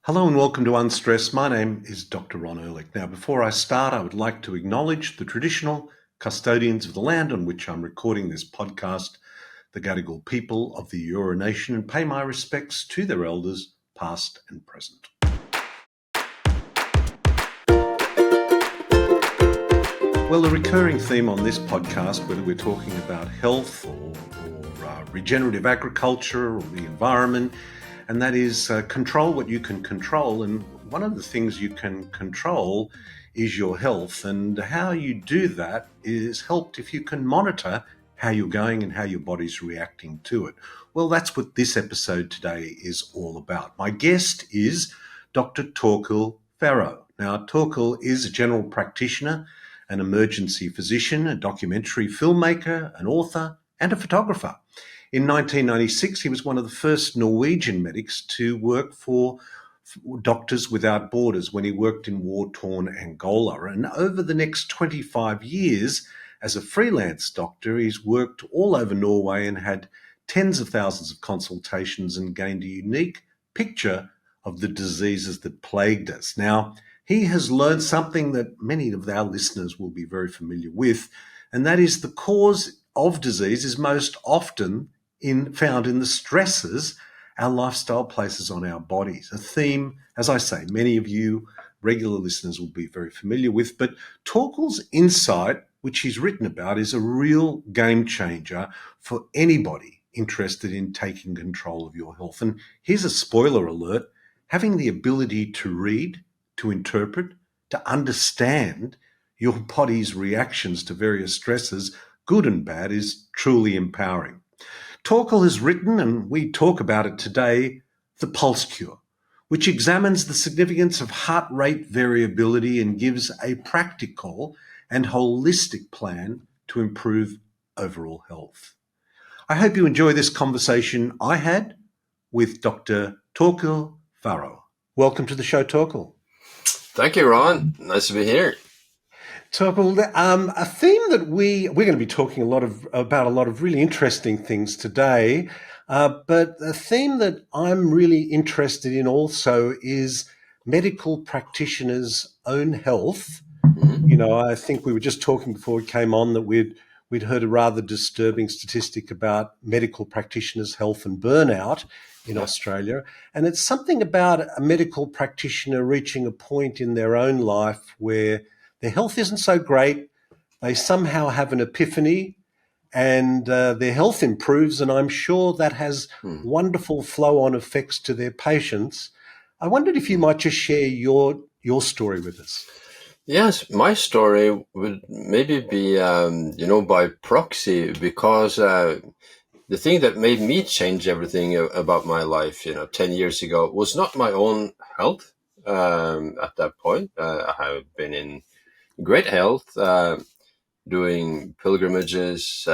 Hello and welcome to Unstressed. My name is Dr. Ron Ehrlich. Now, before I start, I would like to acknowledge the traditional custodians of the land on which I'm recording this podcast, the Gadigal people of the Eora Nation, and pay my respects to their elders, past and present. Well, the recurring theme on this podcast, whether we're talking about health or regenerative agriculture or the environment, and that is control what you can control. And one of the things you can control is your health. And how you do that is helped if you can monitor how you're going and how your body's reacting to it. Well, that's what this episode today is all about. My guest is Dr. Torkil Faero. Now, Torkil is a general practitioner, an emergency physician, a documentary filmmaker, an author, and a photographer. In 1996, he was one of the first Norwegian medics to work for Doctors Without Borders when he worked in war-torn Angola. And over the next 25 years, as a freelance doctor, he's worked all over Norway and had tens of thousands of consultations and gained a unique picture of the diseases that plagued us. Now, he has learned something that many of our listeners will be very familiar with, and that is the cause of disease is most often found in the stresses our lifestyle places on our bodies. A theme, as I say, many of you regular listeners will be very familiar with, but Torkil's insight, which he's written about, is a real game changer for anybody interested in taking control of your health. And here's a spoiler alert: having the ability to read, to interpret, to understand your body's reactions to various stresses, good and bad, is truly empowering. Torkil has written, and we talk about it today, The Pulse Cure, which examines the significance of heart rate variability and gives a practical and holistic plan to improve overall health. I hope you enjoy this conversation I had with Dr. Torkil Faero. Welcome to the show, Torkil. Thank you, Ron. Nice to be here. Torkil, a theme that we're going to be talking about a lot of really interesting things today, but a theme that I'm really interested in also is medical practitioners' own health. Mm-hmm. You know, I think we were just talking before we came on that we'd heard a rather disturbing statistic about medical practitioners' health and burnout in Australia. And it's something about a medical practitioner reaching a point in their own life where their health isn't so great. They somehow have an epiphany and their health improves. And I'm sure that has wonderful flow-on effects to their patients. I wondered if you might just share your story with us. Yes, my story would maybe be, by proxy, because the thing that made me change everything about my life, 10 years ago, was not my own health at that point. I have been in great health, doing pilgrimages,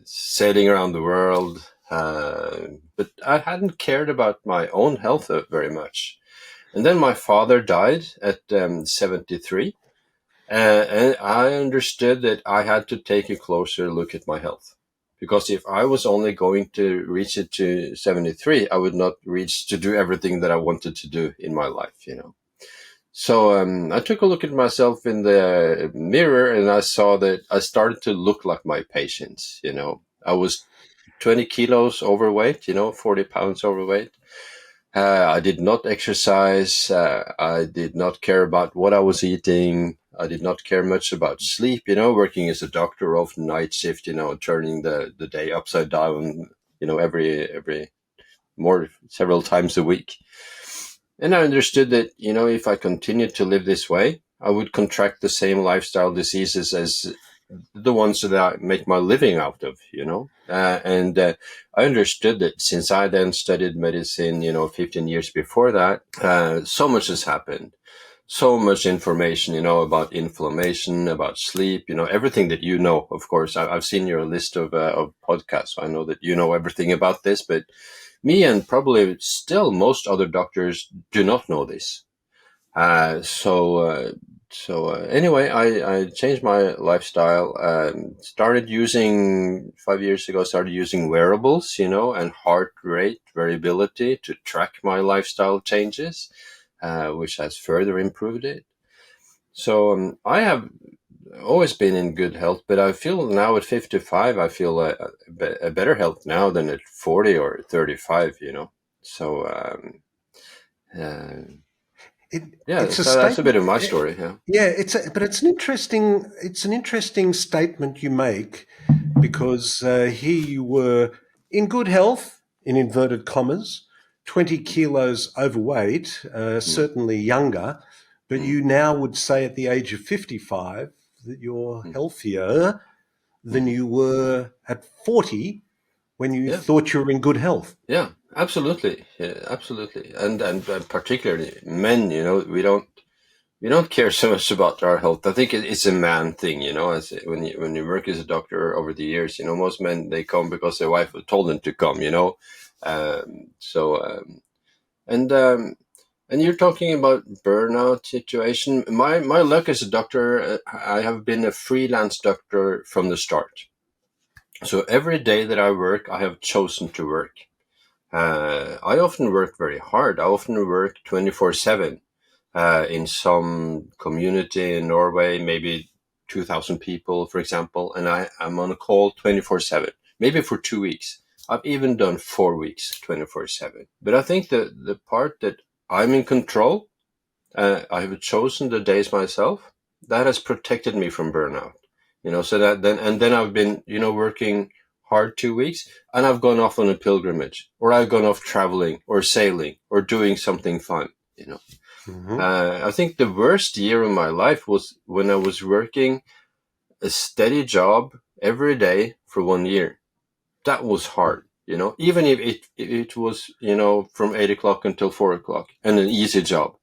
sailing around the world, but I hadn't cared about my own health very much. And then my father died at 73. And I understood that I had to take a closer look at my health, because if I was only going to reach it to 73, I would not reach to do everything that I wanted to do in my life, So I took a look at myself in the mirror, and I saw that I started to look like my patients. I was 20 kilos overweight, 40 pounds overweight. I did not exercise. I did not care about what I was eating. I did not care much about sleep, working as a doctor, often night shift, turning the day upside down, every several times a week. And I understood that, if I continued to live this way, I would contract the same lifestyle diseases as the ones that I make my living out of, and I understood that since I then studied medicine, 15 years before that, so much has happened. So much information, about inflammation, about sleep, everything that of course. I've seen your list of podcasts. So I know that you know everything about this, but me and probably still most other doctors do not know this. Anyway, I changed my lifestyle, started using 5 years ago, wearables, and heart rate variability to track my lifestyle changes. which has further improved it. So I have always been in good health, but I feel now at 55, I feel a better health now than at 40 or 35, So, uh, It, yeah, it's a so that's a bit statement. of my story. Yeah. Yeah, but it's an interesting statement you make, because here you were in good health, in inverted commas, 20 kilos overweight, Mm, certainly younger, but mm, you now would say at the age of 55 that you're mm, healthier than mm. you were at 40 when you Yeah. thought you were in good health. Yeah, absolutely. Yeah, absolutely. And particularly men, we don't care so much about our health. I think it's a man thing, as when you work as a doctor over the years, most men, they come because their wife told them to come. So and and you're talking about burnout situation. My luck as a doctor, I have been a freelance doctor from the start. So every day that I work, I have chosen to work. I often work very hard. I often work 24/7 in some community in Norway, maybe 2,000 people, for example, and I'm on a call 24/7, maybe for 2 weeks. I've even done 4 weeks 24/7. But I think the part that I'm in control, I have chosen the days myself, that has protected me from burnout. So that then I've been, working hard 2 weeks, and I've gone off on a pilgrimage, or I've gone off traveling or sailing or doing something fun, Hmm. I think the worst year of my life was when I was working a steady job every day for 1 year. That was hard, even if it was, from 8 o'clock until 4 o'clock, and an easy job.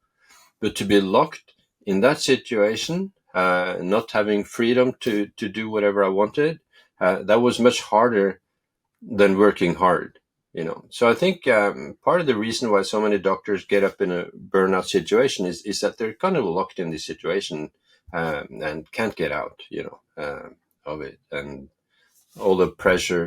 But to be locked in that situation, not having freedom to do whatever I wanted, that was much harder than working hard. So I think part of the reason why so many doctors get up in a burnout situation is that they're kind of locked in this situation, and can't get out, of it, and all the pressure,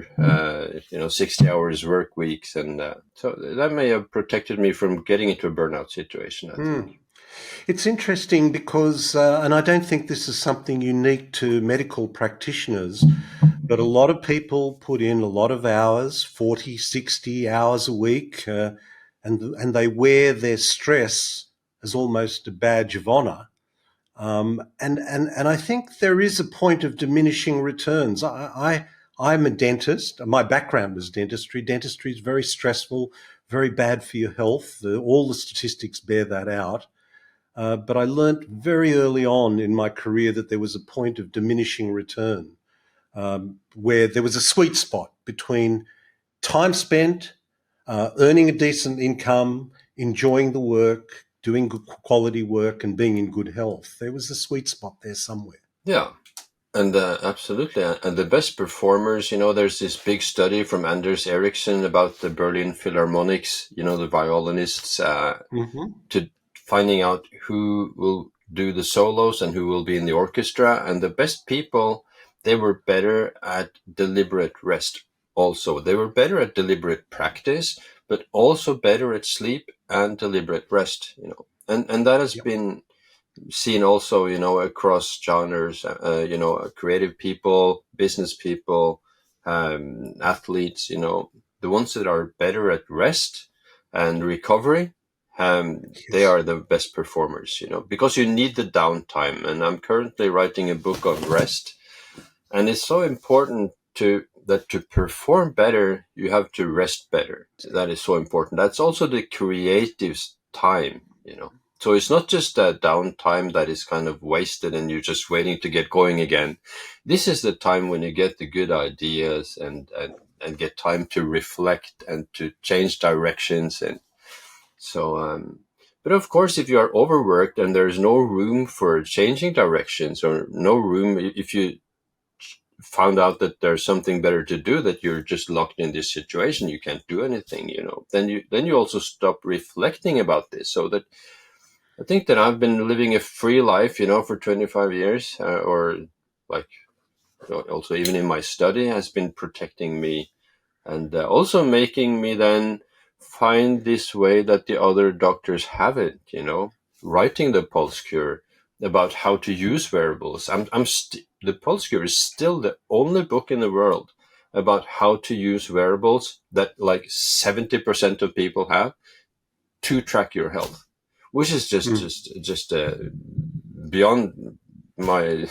60 hours work weeks, and so that may have protected me from getting into a burnout situation, I think. It's interesting because, and I don't think this is something unique to medical practitioners, but a lot of people put in a lot of hours, 40, 60 hours a week, and they wear their stress as almost a badge of honor. And I think there is a point of diminishing returns. I'm a dentist. My background was dentistry. Dentistry is very stressful, very bad for your health. All the statistics bear that out. But I learnt very early on in my career that there was a point of diminishing return, where there was a sweet spot between time spent, earning a decent income, enjoying the work, doing good quality work, and being in good health. There was a sweet spot there somewhere. Yeah. And absolutely, and the best performers, there's this big study from Anders Ericsson about the Berlin Philharmonics, the violinists, Hmm. to finding out who will do the solos and who will be in the orchestra. And the best people, they were better at deliberate rest. Also, they were better at deliberate practice, but also better at sleep and deliberate rest. And that has Yep. been seen also, across genres, creative people, business people, athletes, the ones that are better at rest and recovery, they Yes. are the best performers, because you need the downtime. And I'm currently writing a book on rest. And it's so important to perform better, you have to rest better. That is so important. That's also the creative time. So it's not just a downtime that is kind of wasted and you're just waiting to get going again. This is the time when you get the good ideas and get time to reflect and to change directions. And so, but of course, if you are overworked and there's no room for changing directions, or no room, if you found out that there's something better to do, that you're just locked in this situation, you can't do anything, then you also stop reflecting about this. So that I think that I've been living a free life, for 25 years, or like, also even in my study has been protecting me, and also making me then find this way that the other doctors have it, you know, writing the Pulse Cure about how to use wearables. The Pulse Cure is still the only book in the world about how to use wearables that like 70% of people have to track your health, which is Mm. just beyond my.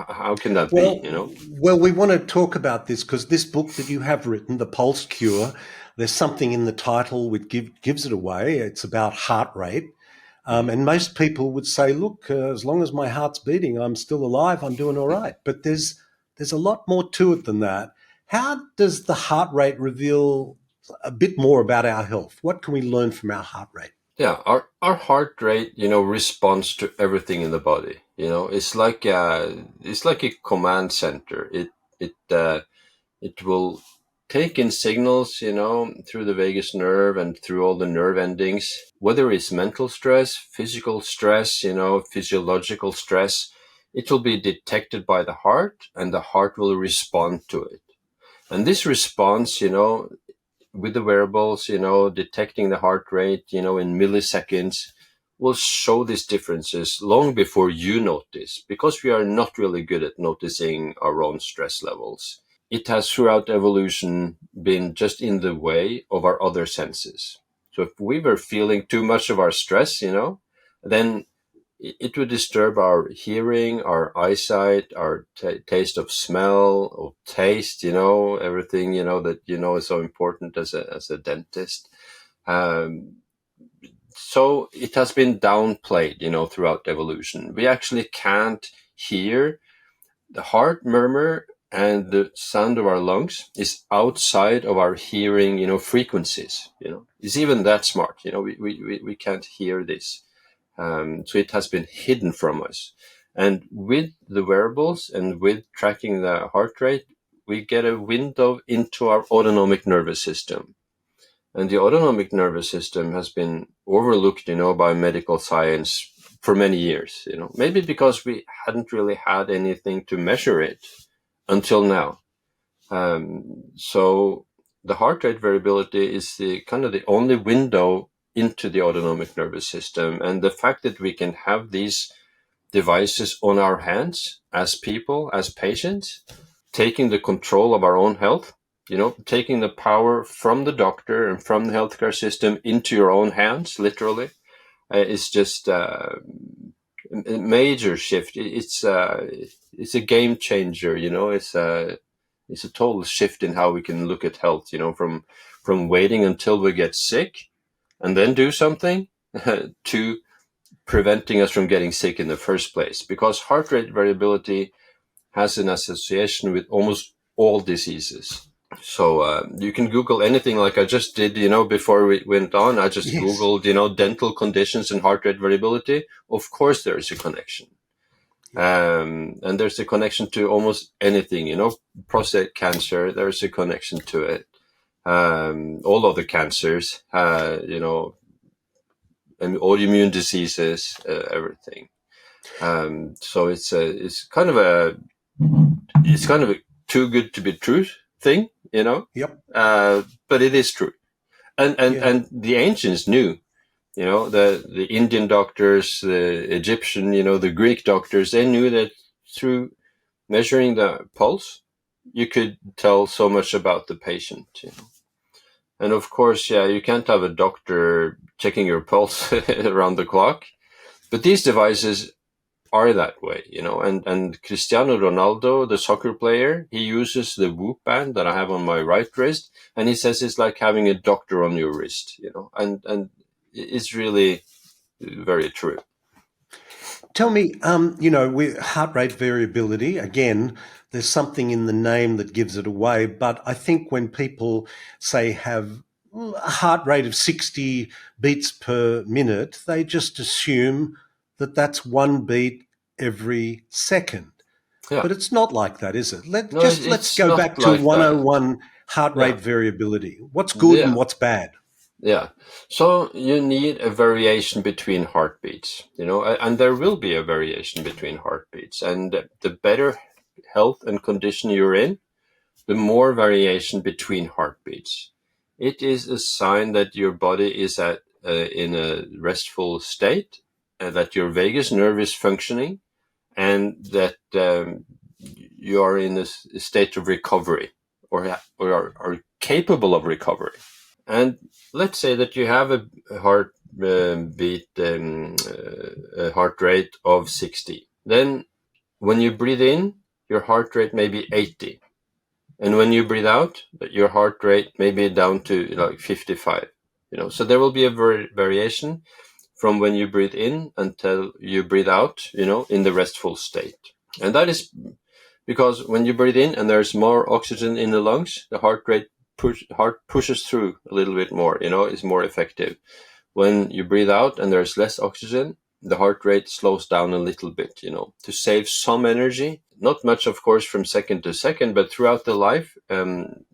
How can that be? Well, You know? we want to talk about this because this book that you have written, The Pulse Cure, there's something in the title which gives it away. It's about heart rate. Mm. And most people would say, look, as long as my heart's beating, I'm still alive, I'm doing all right. But there's a lot more to it than that. How does the heart rate reveal a bit more about our health? What can we learn from our heart rate? Yeah, our heart rate, you know, responds to everything in the body. You know, it's like a command center. It will take in signals, you know, through the vagus nerve and through all the nerve endings, whether it's mental stress, physical stress, you know, physiological stress. It will be detected by the heart, and the heart will respond to it. And this response, you know, with the wearables, you know, detecting the heart rate, you know, in milliseconds, will show these differences long before you notice, because we are not really good at noticing our own stress levels. It has throughout evolution been just in the way of our other senses. So if we were feeling too much of our stress, you know, then it would disturb our hearing, our eyesight, our taste of smell, of taste, you know, everything, you know, that, you know, is so important as a dentist. Um, so it has been downplayed, you know, throughout evolution. We actually can't hear the heart murmur, and the sound of our lungs is outside of our hearing, you know, frequencies, you know. It's even that smart, you know, we can't hear this. So it has been hidden from us. And with the wearables and with tracking the heart rate, we get a window into our autonomic nervous system. And the autonomic nervous system has been overlooked, you know, by medical science for many years, you know, maybe because we hadn't really had anything to measure it until now. So the heart rate variability is the kind of the only window into the autonomic nervous system. And the fact that we can have these devices on our hands as people, as patients, taking the control of our own health, you know, taking the power from the doctor and from the healthcare system into your own hands, literally, is just a major shift. It's a game changer, you know. It's a total shift in how we can look at health, you know, from waiting until we get sick and then do something to preventing us from getting sick in the first place. Because heart rate variability has an association with almost all diseases. So you can Google anything like I just did, you know, before we went on. I just Yes. Googled, you know, dental conditions and heart rate variability. Of course, there is a connection. Yeah. And there's a connection to almost anything, you know, prostate cancer, there's a connection to it. All of the cancers, you know, and autoimmune diseases, everything. So it's kind of a too good to be true thing, you know, Yep. but it is true. Yeah. And the ancients knew, you know, the Indian doctors, the Egyptian, you know, the Greek doctors, they knew that through measuring the pulse, you could tell so much about the patient, you know. And of course, yeah, you can't have a doctor checking your pulse around the clock, but these devices are that way, you know. And Cristiano Ronaldo, the soccer player, he uses the Whoop band that I have on my right wrist, and he says it's like having a doctor on your wrist, you know. And it's really very true. Tell me, with heart rate variability, again, there's something in the name that gives it away. But I think when people say have a heart rate of 60 beats per minute, they just assume that that's one beat every second. Yeah. But it's not like that, is it? No, Let's it's go not back to like that. 101 heart Yeah. rate variability. What's good and Yeah. what's bad? Yeah. So you need a variation between heartbeats, you know, and there will be a variation between heartbeats. And the better health and condition you're in, the more variation between heartbeats. it is a sign that your body is in a restful state, that your vagus nerve is functioning, and that you are in a state of recovery, or are capable of recovery. And let's say that you have a heart a heart rate of 60. Then when you breathe in, your heart rate may be 80. And when you breathe out, your heart rate may be down to like 55. So there will be a variation from when you breathe in until you breathe out, in the restful state. And that is because when you breathe in and there's more oxygen in the lungs, the heart pushes through a little bit more, is more effective. When you breathe out and there's less oxygen, the heart rate slows down a little bit, to save some energy. Not much, of course, from second to second, but throughout the life,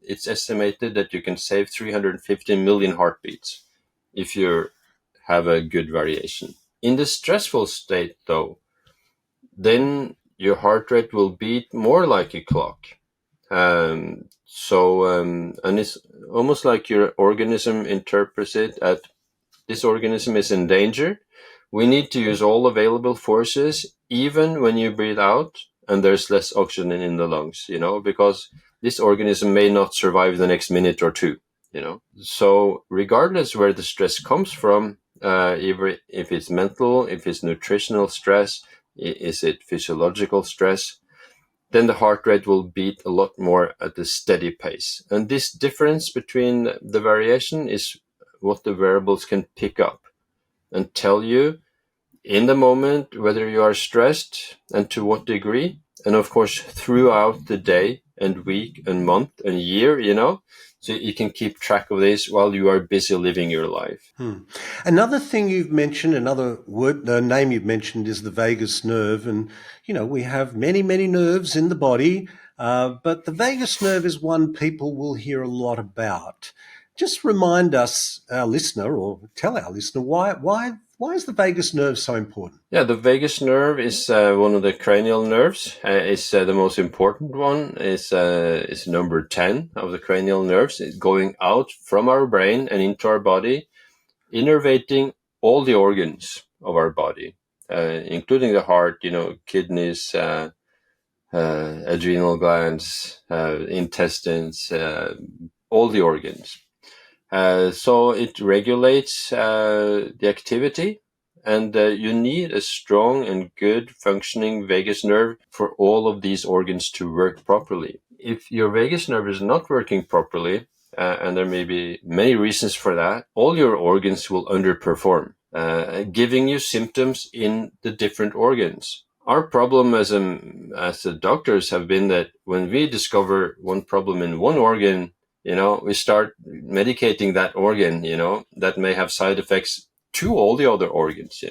it's estimated that you can save 350 million heartbeats if you have a good variation. In the stressful state, though, then your heart rate will beat more like a clock. And it's almost like your organism interprets it as this organism is in danger. We need to use all available forces, even when you breathe out and there's less oxygen in the lungs, because this organism may not survive the next minute or two, So regardless where the stress comes from, if it's mental, if it's nutritional stress, is it physiological stress, then the heart rate will beat a lot more at a steady pace. And this difference between the variation is what the wearables can pick up and tell you in the moment whether you are stressed and to what degree, and of course throughout the day and week and month and year, so you can keep track of this while you are busy living your life. Another thing you've mentioned, another name you've mentioned is the vagus nerve. And, we have many, many nerves in the body, but the vagus nerve is one people will hear a lot about. Just remind us, our listener, or tell our listener, why is the vagus nerve so important? Yeah, the vagus nerve is one of the cranial nerves. It's the most important one. It's number 10 of the cranial nerves. It's going out from our brain and into our body, innervating all the organs of our body, including the heart, kidneys, adrenal glands, intestines, all the organs. So it regulates the activity, and you need a strong and good functioning vagus nerve for all of these organs to work properly. If your vagus nerve is not working properly, and there may be many reasons for that, all your organs will underperform, giving you symptoms in the different organs. Our problem as the doctors have been that when we discover one problem in one organ, we start medicating that organ, that may have side effects to all the other organs,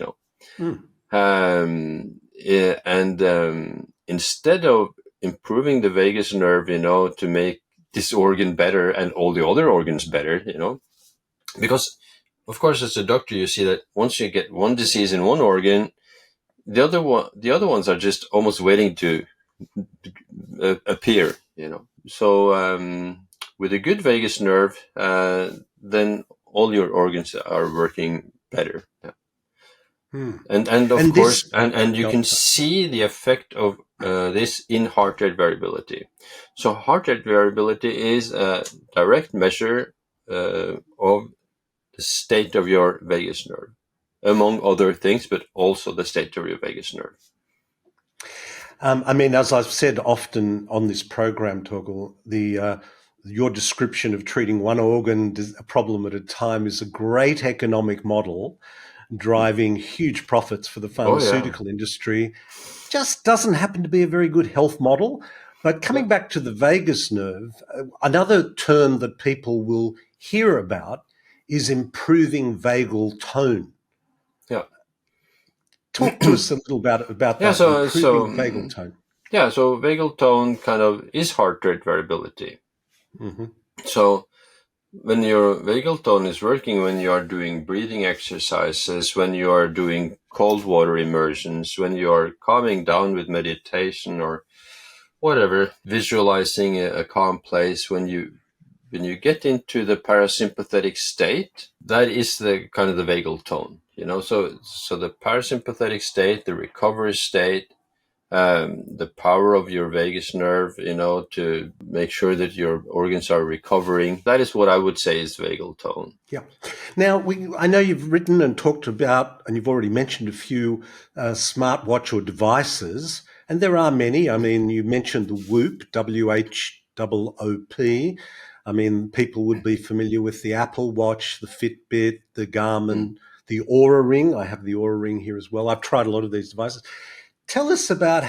Instead of improving the vagus nerve, to make this organ better and all the other organs better, because of course as a doctor you see that once you get one disease in one organ, the other ones are just almost waiting to appear, So with a good vagus nerve, then all your organs are working better. Yeah. And of course, you can see the effect of this in heart rate variability. So heart rate variability is a direct measure of the state of your vagus nerve, among other things, but also the state of your vagus nerve. As I've said often on this program, Torkil, your description of treating one organ, a problem at a time, is a great economic model, driving huge profits for the pharmaceutical industry. Just doesn't happen to be a very good health model. But coming back to the vagus nerve, another term that people will hear about is improving vagal tone. Yeah. Talk to us a little about that, improving vagal tone. Yeah, so vagal tone kind of is heart rate variability. Mm-hmm. So when your vagal tone is working, when you are doing breathing exercises, when you are doing cold water immersions, when you are calming down with meditation or whatever, visualizing a calm place, when you when you get into the parasympathetic state, that is the kind of the vagal tone, so the parasympathetic state, the recovery state, the power of your vagus nerve, to make sure that your organs are recovering. That is what I would say is vagal tone. Yeah. Now, I know you've written and talked about, and you've already mentioned a few smartwatch or devices, and there are many. I mean, you mentioned the Whoop, WHOOP. I mean, people would be familiar with the Apple Watch, the Fitbit, the Garmin, the Oura Ring. I have the Oura Ring here as well. I've tried a lot of these devices. Tell us about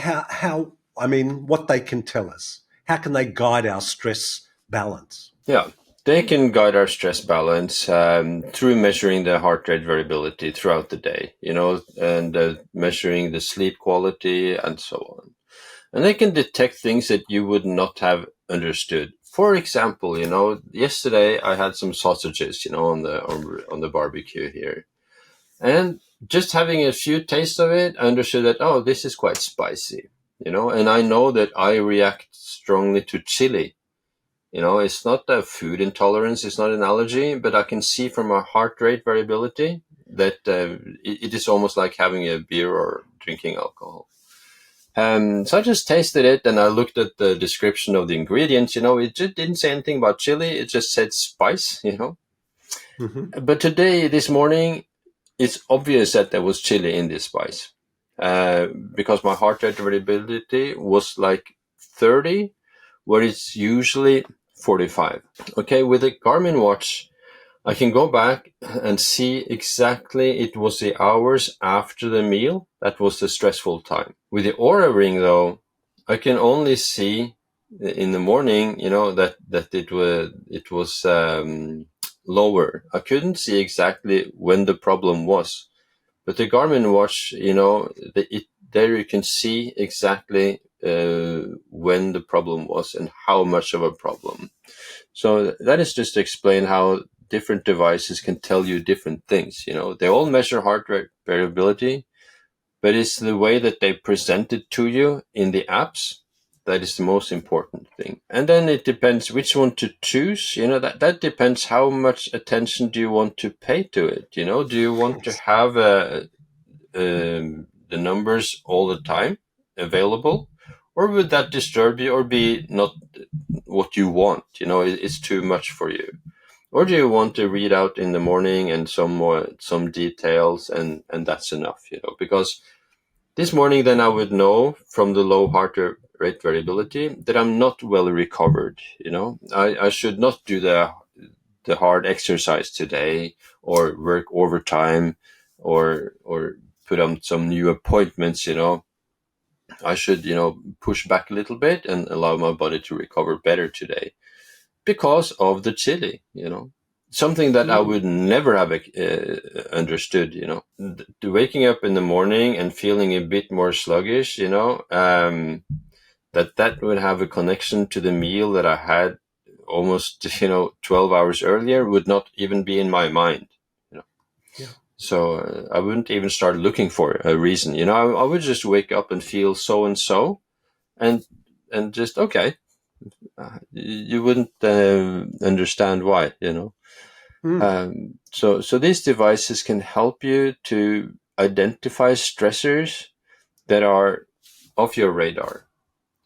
what they can tell us. How can they guide our stress balance? Yeah, they can guide our stress balance through measuring the heart rate variability throughout the day, and measuring the sleep quality and so on. And they can detect things that you would not have understood. For example, yesterday I had some sausages, on the barbecue here, and just having a few tastes of it, I understood that, oh, this is quite spicy, and I know that I react strongly to chili. It's not a food intolerance, it's not an allergy, but I can see from our heart rate variability that it is almost like having a beer or drinking alcohol. So I just tasted it, and I looked at the description of the ingredients. It just didn't say anything about chili. It just said spice, Mm-hmm. But this morning, it's obvious that there was chili in this spice, because my heart rate variability was like 30, where it's usually 45. Okay, with a Garmin watch, I can go back and see exactly it was the hours after the meal that was the stressful time. With the Oura Ring, though, I can only see in the morning, that it was lower. I couldn't see exactly when the problem was, but the Garmin watch, there you can see exactly when the problem was and how much of a problem. So that is just to explain how different devices can tell you different things. They all measure heart rate variability, but it's the way that they present it to you in the apps that is the most important thing. And then it depends which one to choose. That depends how much attention do you want to pay to it. Do you want to have the numbers all the time available, or would that disturb you or be not what you want? It's too much for you. Or do you want to read out in the morning and some details, and that's enough, because this morning then I would know from the low heart rate variability that I'm not well recovered. I should not do the hard exercise today, or work overtime, or put on some new appointments. I should, push back a little bit and allow my body to recover better today because of the chili, something that I would never have understood, the waking up in the morning and feeling a bit more sluggish, that would have a connection to the meal that I had almost 12 hours earlier would not even be in my mind. Yeah. So I wouldn't even start looking for a reason. I would just wake up and feel so and so, and just okay. You wouldn't understand why. So these devices can help you to identify stressors that are off your radar,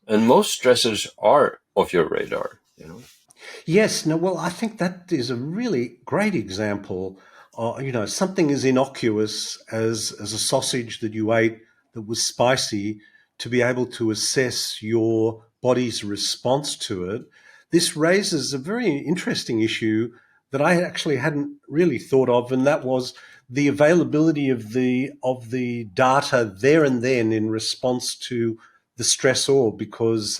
and most stressors are off your radar. Yes. No, well, I think that is a really great example. Something as innocuous as a sausage that you ate that was spicy, to be able to assess your body's response to it. This raises a very interesting issue that I actually hadn't really thought of, and that was the availability of the data there and then in response to the stressor, because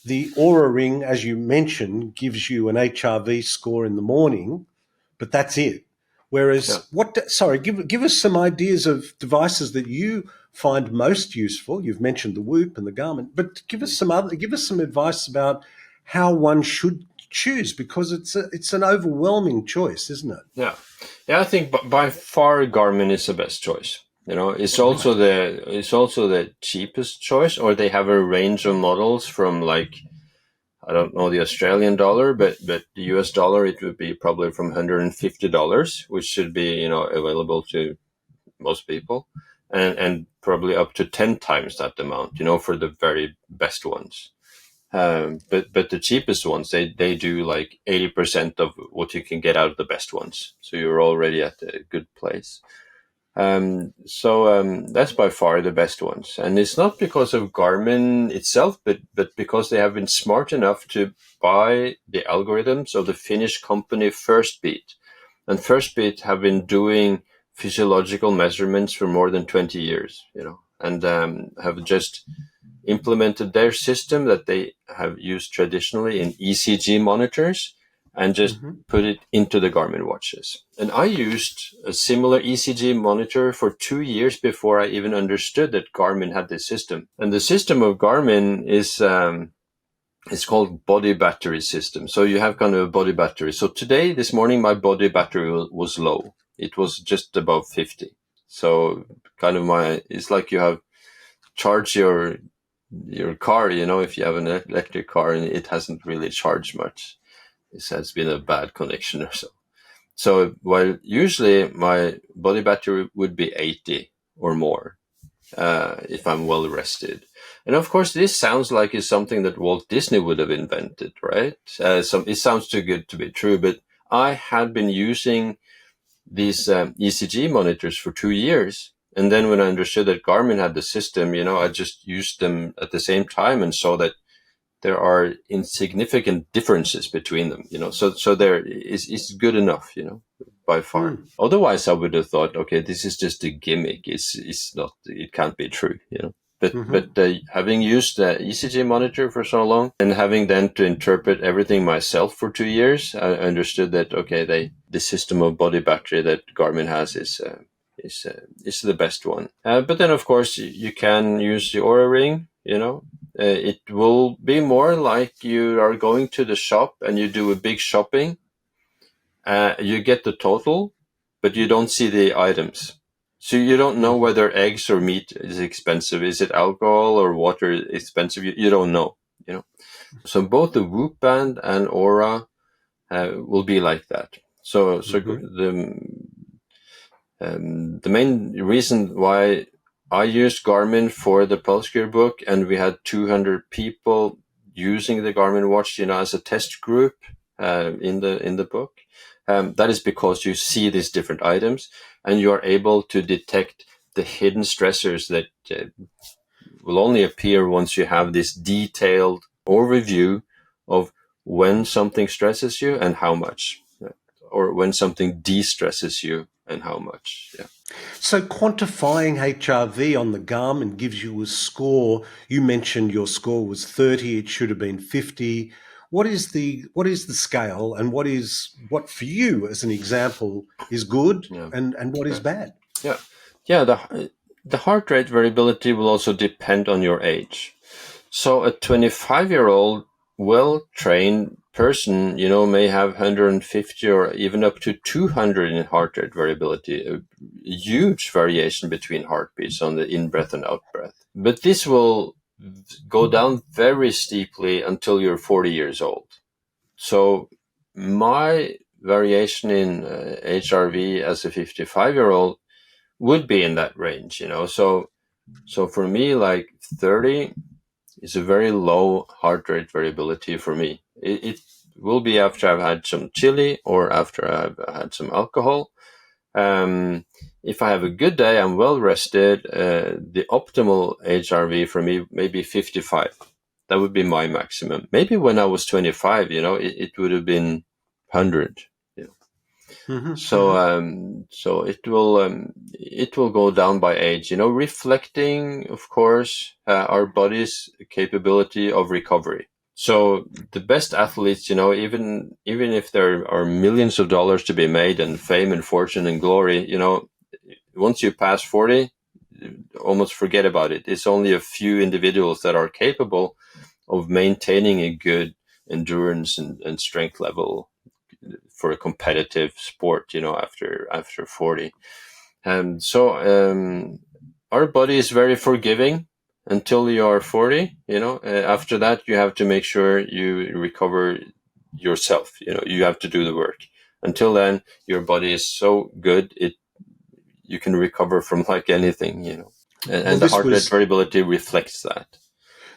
the Aura Ring, as you mentioned, gives you an HRV score in the morning, but that's it. Yeah. Whereas, give us some ideas of devices that you find most useful. You've mentioned the Whoop and the Garmin, but give us some advice about how one should choose, because it's an overwhelming choice, isn't it? Yeah. I think by far Garmin is the best choice. It's also the cheapest choice, or they have a range of models from like I don't know the Australian dollar, but the US dollar, it would be probably from $150, which should be, available to most people, and probably up to 10 times that amount, for the very best ones. But the cheapest ones, they do like 80% of what you can get out of the best ones. So you're already at a good place. So that's by far the best ones. And it's not because of Garmin itself, but because they have been smart enough to buy the algorithms of the Finnish company Firstbeat. And Firstbeat have been doing physiological measurements for more than 20 years, and have just implemented their system that they have used traditionally in ECG monitors and just put it into the Garmin watches. And I used a similar ECG monitor for 2 years before I even understood that Garmin had this system. And the system of Garmin is it's called body battery system. So you have kind of a body battery. So this morning, my body battery was low. It was just above 50. So kind of it's like you have charged your car, if you have an electric car and it hasn't really charged much. It has been a bad connection or so. So while usually my body battery would be 80 or more, if I'm well rested. And of course, this sounds like it's something that Walt Disney would have invented, right? It sounds too good to be true, but I had been using these ECG monitors for 2 years. And then when I understood that Garmin had the system, I just used them at the same time and saw that there are insignificant differences between them, so there is good enough, by far. Otherwise, I would have thought, okay, this is just a gimmick. It's not, it can't be true, But having used the ECG monitor for so long and having then to interpret everything myself for 2 years, I understood that, okay, the system of body battery that Garmin has is the best one. But then, of course, you can use the Oura Ring, it will be more like you are going to the shop and you do a big shopping. You get the total, but you don't see the items. So you don't know whether eggs or meat is expensive. Is it alcohol or water expensive? You don't know, So both the Whoop Band and Oura will be like that. So the main reason why I used Garmin for the Pulse Gear book, and we had 200 people using the Garmin watch, as a test group in the book. That is because you see these different items, and you are able to detect the hidden stressors that will only appear once you have this detailed overview of when something stresses you and how much, or when something de-stresses you and how much. Yeah. So quantifying HRV on the Garmin gives you a score. You mentioned your score was 30. It should have been 50. What is the scale, and what for you as an example is good, and what is bad? Yeah. The heart rate variability will also depend on your age. So a 25-year-old well-trained person, may have 150 or even up to 200 in heart rate variability, a huge variation between heartbeats on the in-breath and out-breath. But this will go down very steeply until you're 40 years old. So my variation in HRV as a 55-year-old would be in that range, So for me, like 30 is a very low heart rate variability for me. It will be after I've had some chili or after I've had some alcohol. If I have a good day, I'm well rested, the optimal HRV for me may be 55. That would be my maximum. Maybe when I was 25, it would have been 100. So it will go down by age, reflecting, of course, our body's capability of recovery. So the best athletes, even if there are millions of dollars to be made and fame and fortune and glory, once you pass 40, almost forget about it. It's only a few individuals that are capable of maintaining a good endurance and strength level for a competitive sport, after 40. So our body is very forgiving. until you are 40. After that, you have to make sure you recover yourself. You have to do the work. Until then, your body is so good, you can recover from like anything. Well, And the heart rate variability reflects that.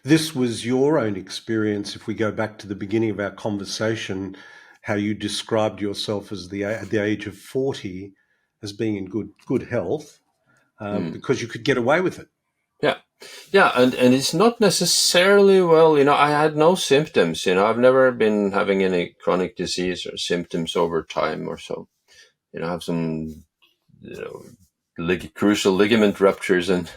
this was your own experience. If we go back to the beginning of our conversation, how you described yourself as at the age of 40 as being in good health, because you could get away with it. Yeah, and it's not necessarily, I had no symptoms. I've never been having any chronic disease or symptoms over time or so. I have some, crucial ligament ruptures and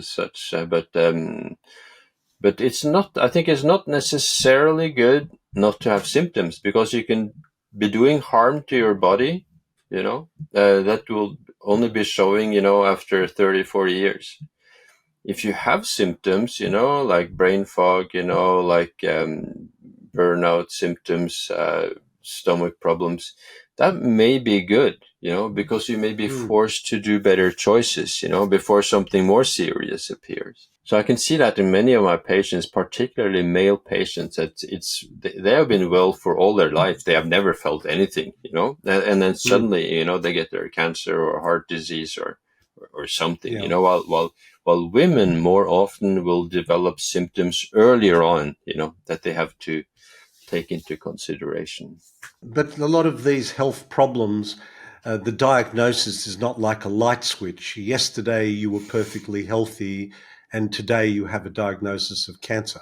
such, but it's not. I think it's not necessarily good not to have symptoms, because you can be doing harm to your body. That will only be showing, after 30, 40 years. If you have symptoms, like brain fog, like burnout symptoms, stomach problems, that may be good, because you may be forced to do better choices, before something more serious appears. So I can see that in many of my patients, particularly male patients, that they have been well for all their life. They have never felt anything, and then suddenly, they get their cancer or heart disease or something, Yeah. while women more often will develop symptoms earlier on, that they have to take into consideration. But a lot of these health problems, the diagnosis is not like a light switch. Yesterday you were perfectly healthy, and today you have a diagnosis of cancer.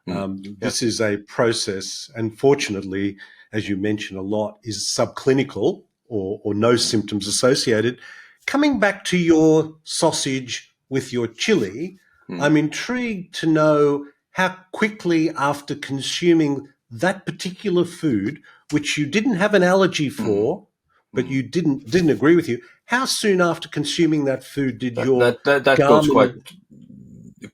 This is a process, and fortunately, as you mentioned a lot, is subclinical or no symptoms associated. Coming back to your sausage with your chili, I'm intrigued to know how quickly after consuming that particular food, which you didn't have an allergy for, but you didn't agree with you, how soon after consuming that food did your That goes Garmin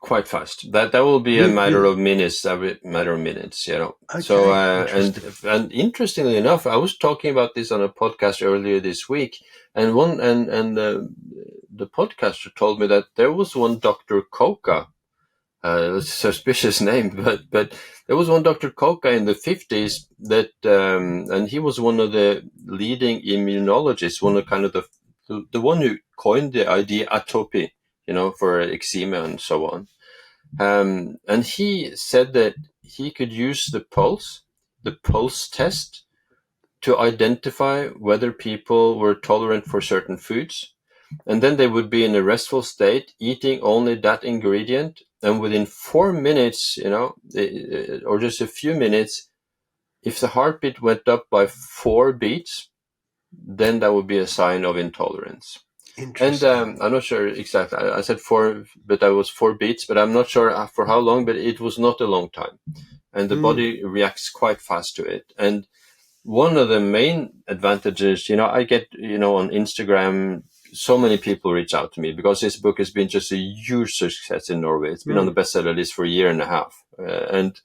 quite fast. That will be a matter really? of minutes. That will matter of minutes, So Okay, interesting. and interestingly enough, I was talking about this on a podcast earlier this week, and the podcaster told me that there was one Dr. Coca. It was a suspicious name, but there was one Dr. Coca in the 50s that, and he was one of the leading immunologists, one of kind of the one who coined the idea atopy, for eczema and so on. And he said that he could use the pulse test, to identify whether people were tolerant for certain foods. And then they would be in a restful state, eating only that ingredient. And within 4 minutes, or just a few minutes, if the heartbeat went up by 4 beats, then that would be a sign of intolerance. And Interesting. I'm not sure exactly. I said 4, but that was 4 beats, but I'm not sure for how long, but it was not a long time. And the body reacts quite fast to it. And one of the main advantages, I get, on Instagram, so many people reach out to me because this book has been just a huge success in Norway. It's been on the bestseller list for a year and a half. And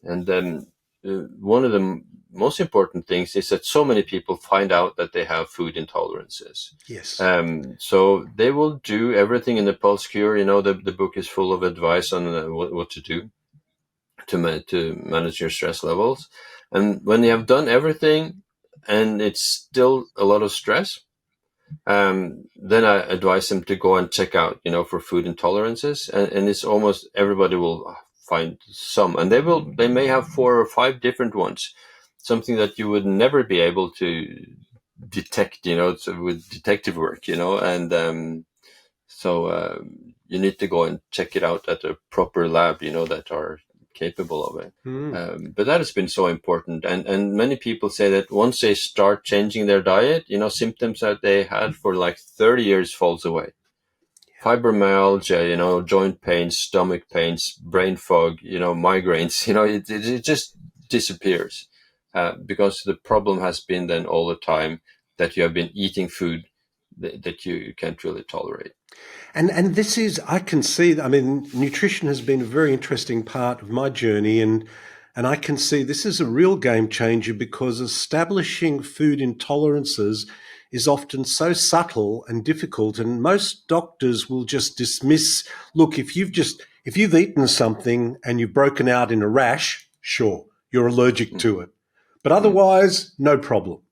then one of the most important things is that so many people find out that they have food intolerances. Yes. So they will do everything in the Pulse Cure. The book is full of advice on what to do to manage your stress levels. And when they have done everything and it's still a lot of stress, then I advise them to go and check out, for food intolerances. And it's almost everybody will find some, and they may have 4 or 5 different ones, something that you would never be able to detect, with detective work, and so you need to go and check it out at a proper lab, that are capable of it. But that has been so important. And many people say that once they start changing their diet, symptoms that they had for like 30 years falls away. Fibromyalgia, joint pains, stomach pains, brain fog, migraines, it just disappears. Because the problem has been then all the time that you have been eating food that you can't really tolerate. And this is, I can see, I mean, nutrition has been a very interesting part of my journey, and I can see this is a real game changer, because establishing food intolerances is often so subtle and difficult, and most doctors will just dismiss, look, if you've eaten something and you've broken out in a rash, sure, you're allergic to it. But otherwise, no problem.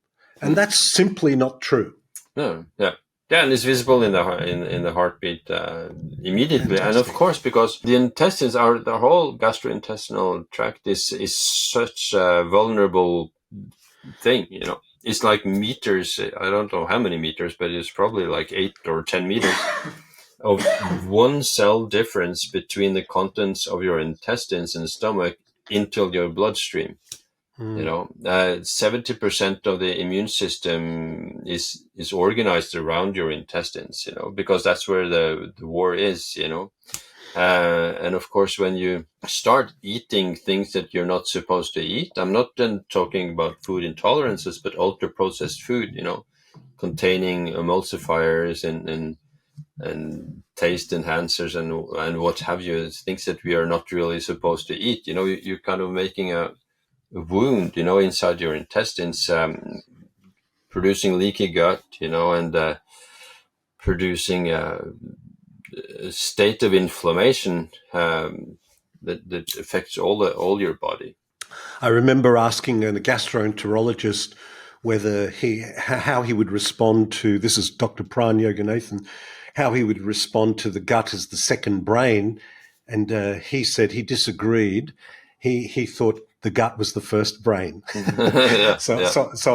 And that's simply not true. No, yeah. Yeah, and it's visible in the heartbeat immediately. Fantastic. And of course, because the intestines the whole gastrointestinal tract is such a vulnerable thing, It's like meters. I don't know how many meters, but it's probably like 8 or 10 meters of one cell difference between the contents of your intestines and stomach into your bloodstream. 70% of the immune system is organized around your intestines, because that's where the war is, and of course, when you start eating things that you're not supposed to eat, I'm not then talking about food intolerances, but ultra processed food, containing emulsifiers and taste enhancers and what have you, things that we are not really supposed to eat. You're kind of making a wound, inside your intestines, producing leaky gut, and producing a state of inflammation that affects all your body. I remember asking a gastroenterologist how he would respond to, this is Dr. Pran Yoganathan, how he would respond to the gut as the second brain, and he said he disagreed. He thought the gut was the first brain. So I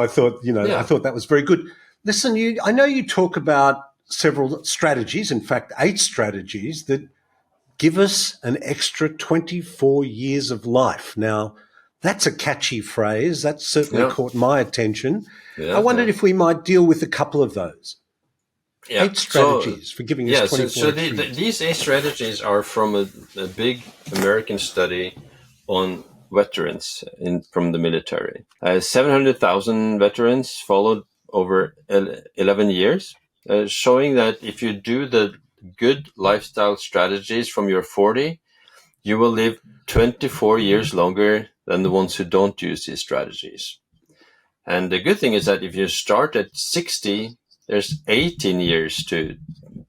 thought, I thought that was very good. Listen, I know you talk about several strategies, in fact, 8 strategies that give us an extra 24 years of life. Now, that's a catchy phrase. That certainly caught my attention. I wondered if we might deal with a couple of those. 8 strategies for giving us 24 years. These 8 strategies are from a big American study on veterans from the military. 700,000 veterans followed over 11 years, showing that if you do the good lifestyle strategies from your 40, you will live 24 years longer than the ones who don't use these strategies. And the good thing is that if you start at 60, there's 18 years to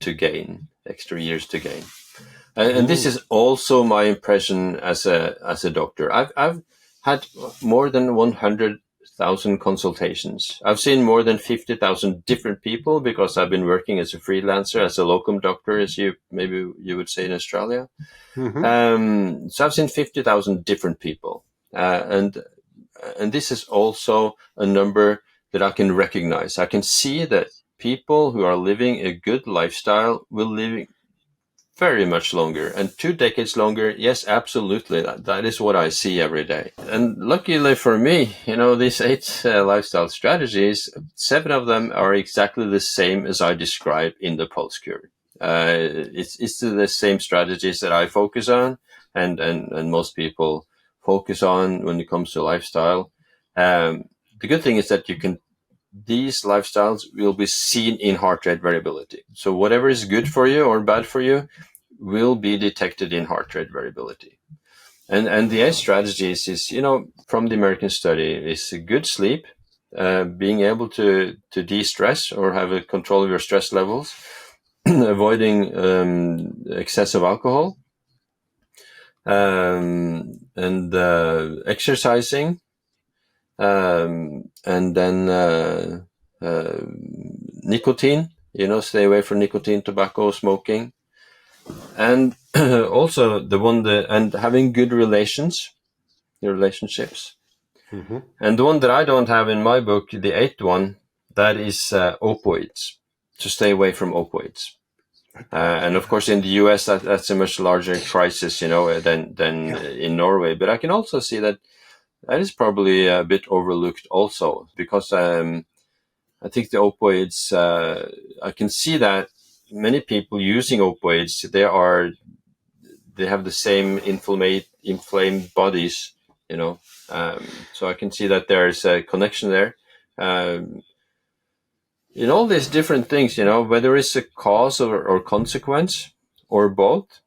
gain, extra years to gain. And this is also my impression as a doctor. I've had more than 100,000 consultations. I've seen more than 50,000 different people because I've been working as a freelancer, as a locum doctor, as maybe you would say in Australia. So I've seen 50,000 different people, and this is also a number that I can recognize. I can see that people who are living a good lifestyle will live very much longer, and 2 decades longer. Yes, absolutely. That is what I see every day. And luckily for me, these 8 lifestyle strategies, 7 of them are exactly the same as I describe in the Pulse Cure. It's the same strategies that I focus on, and most people focus on when it comes to lifestyle. The good thing is that these lifestyles will be seen in heart rate variability. So whatever is good for you or bad for you will be detected in heart rate variability. And the 8 strategies is, from the American study, is a good sleep, being able to de-stress or have a control of your stress levels, avoiding excessive alcohol, and exercising, and then nicotine, stay away from nicotine, tobacco, smoking, and also and having good relationships. And the one that I don't have in my book, the 8th one, that is opioids, to stay away from opioids. And of course, in the US, that's a much larger crisis, than in Norway. But I can also see that is probably a bit overlooked also, because I think the opioids, I can see that many people using opioids, they have the same inflamed bodies, so I can see that there's a connection there. In all these different things, whether it's a cause or consequence or both.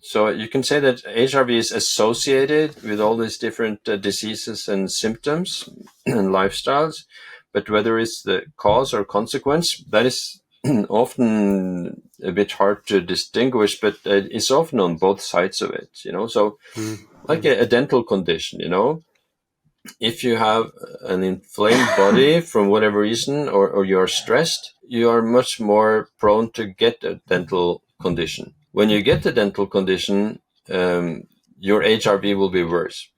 So you can say that HRV is associated with all these different diseases and symptoms and lifestyles, But whether it's the cause or consequence, that is often a bit hard to distinguish, but it's often on both sides of it, So like a dental condition, if you have an inflamed body from whatever reason, or you're stressed, you are much more prone to get a dental condition. When you get a dental condition, your HRV will be worse,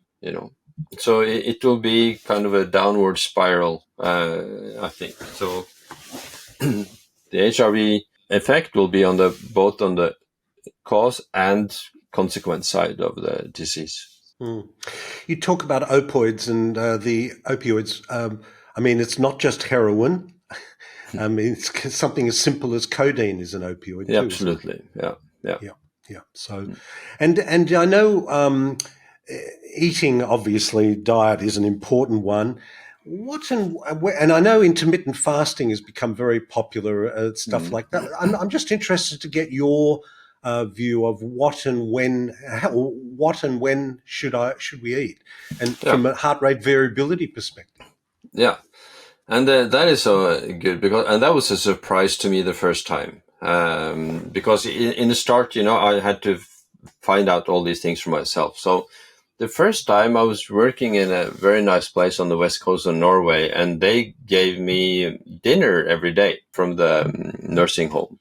So it will be kind of a downward spiral, I think. So the HRV effect will be both on the cause and consequence side of the disease. You talk about opioids and the opioids. It's not just heroin. It's something as simple as codeine is an opioid too. Absolutely, yeah. So, and I know eating, obviously, diet is an important one. And I know intermittent fasting has become very popular, stuff like that. I'm just interested to get your view of what and when should we eat, and from a heart rate variability perspective. Yeah, and that is so good, and that was a surprise to me the first time, because in the start, I had to find out all these things for myself. So the first time I was working in a very nice place on the west coast of Norway, and they gave me dinner every day from the nursing home.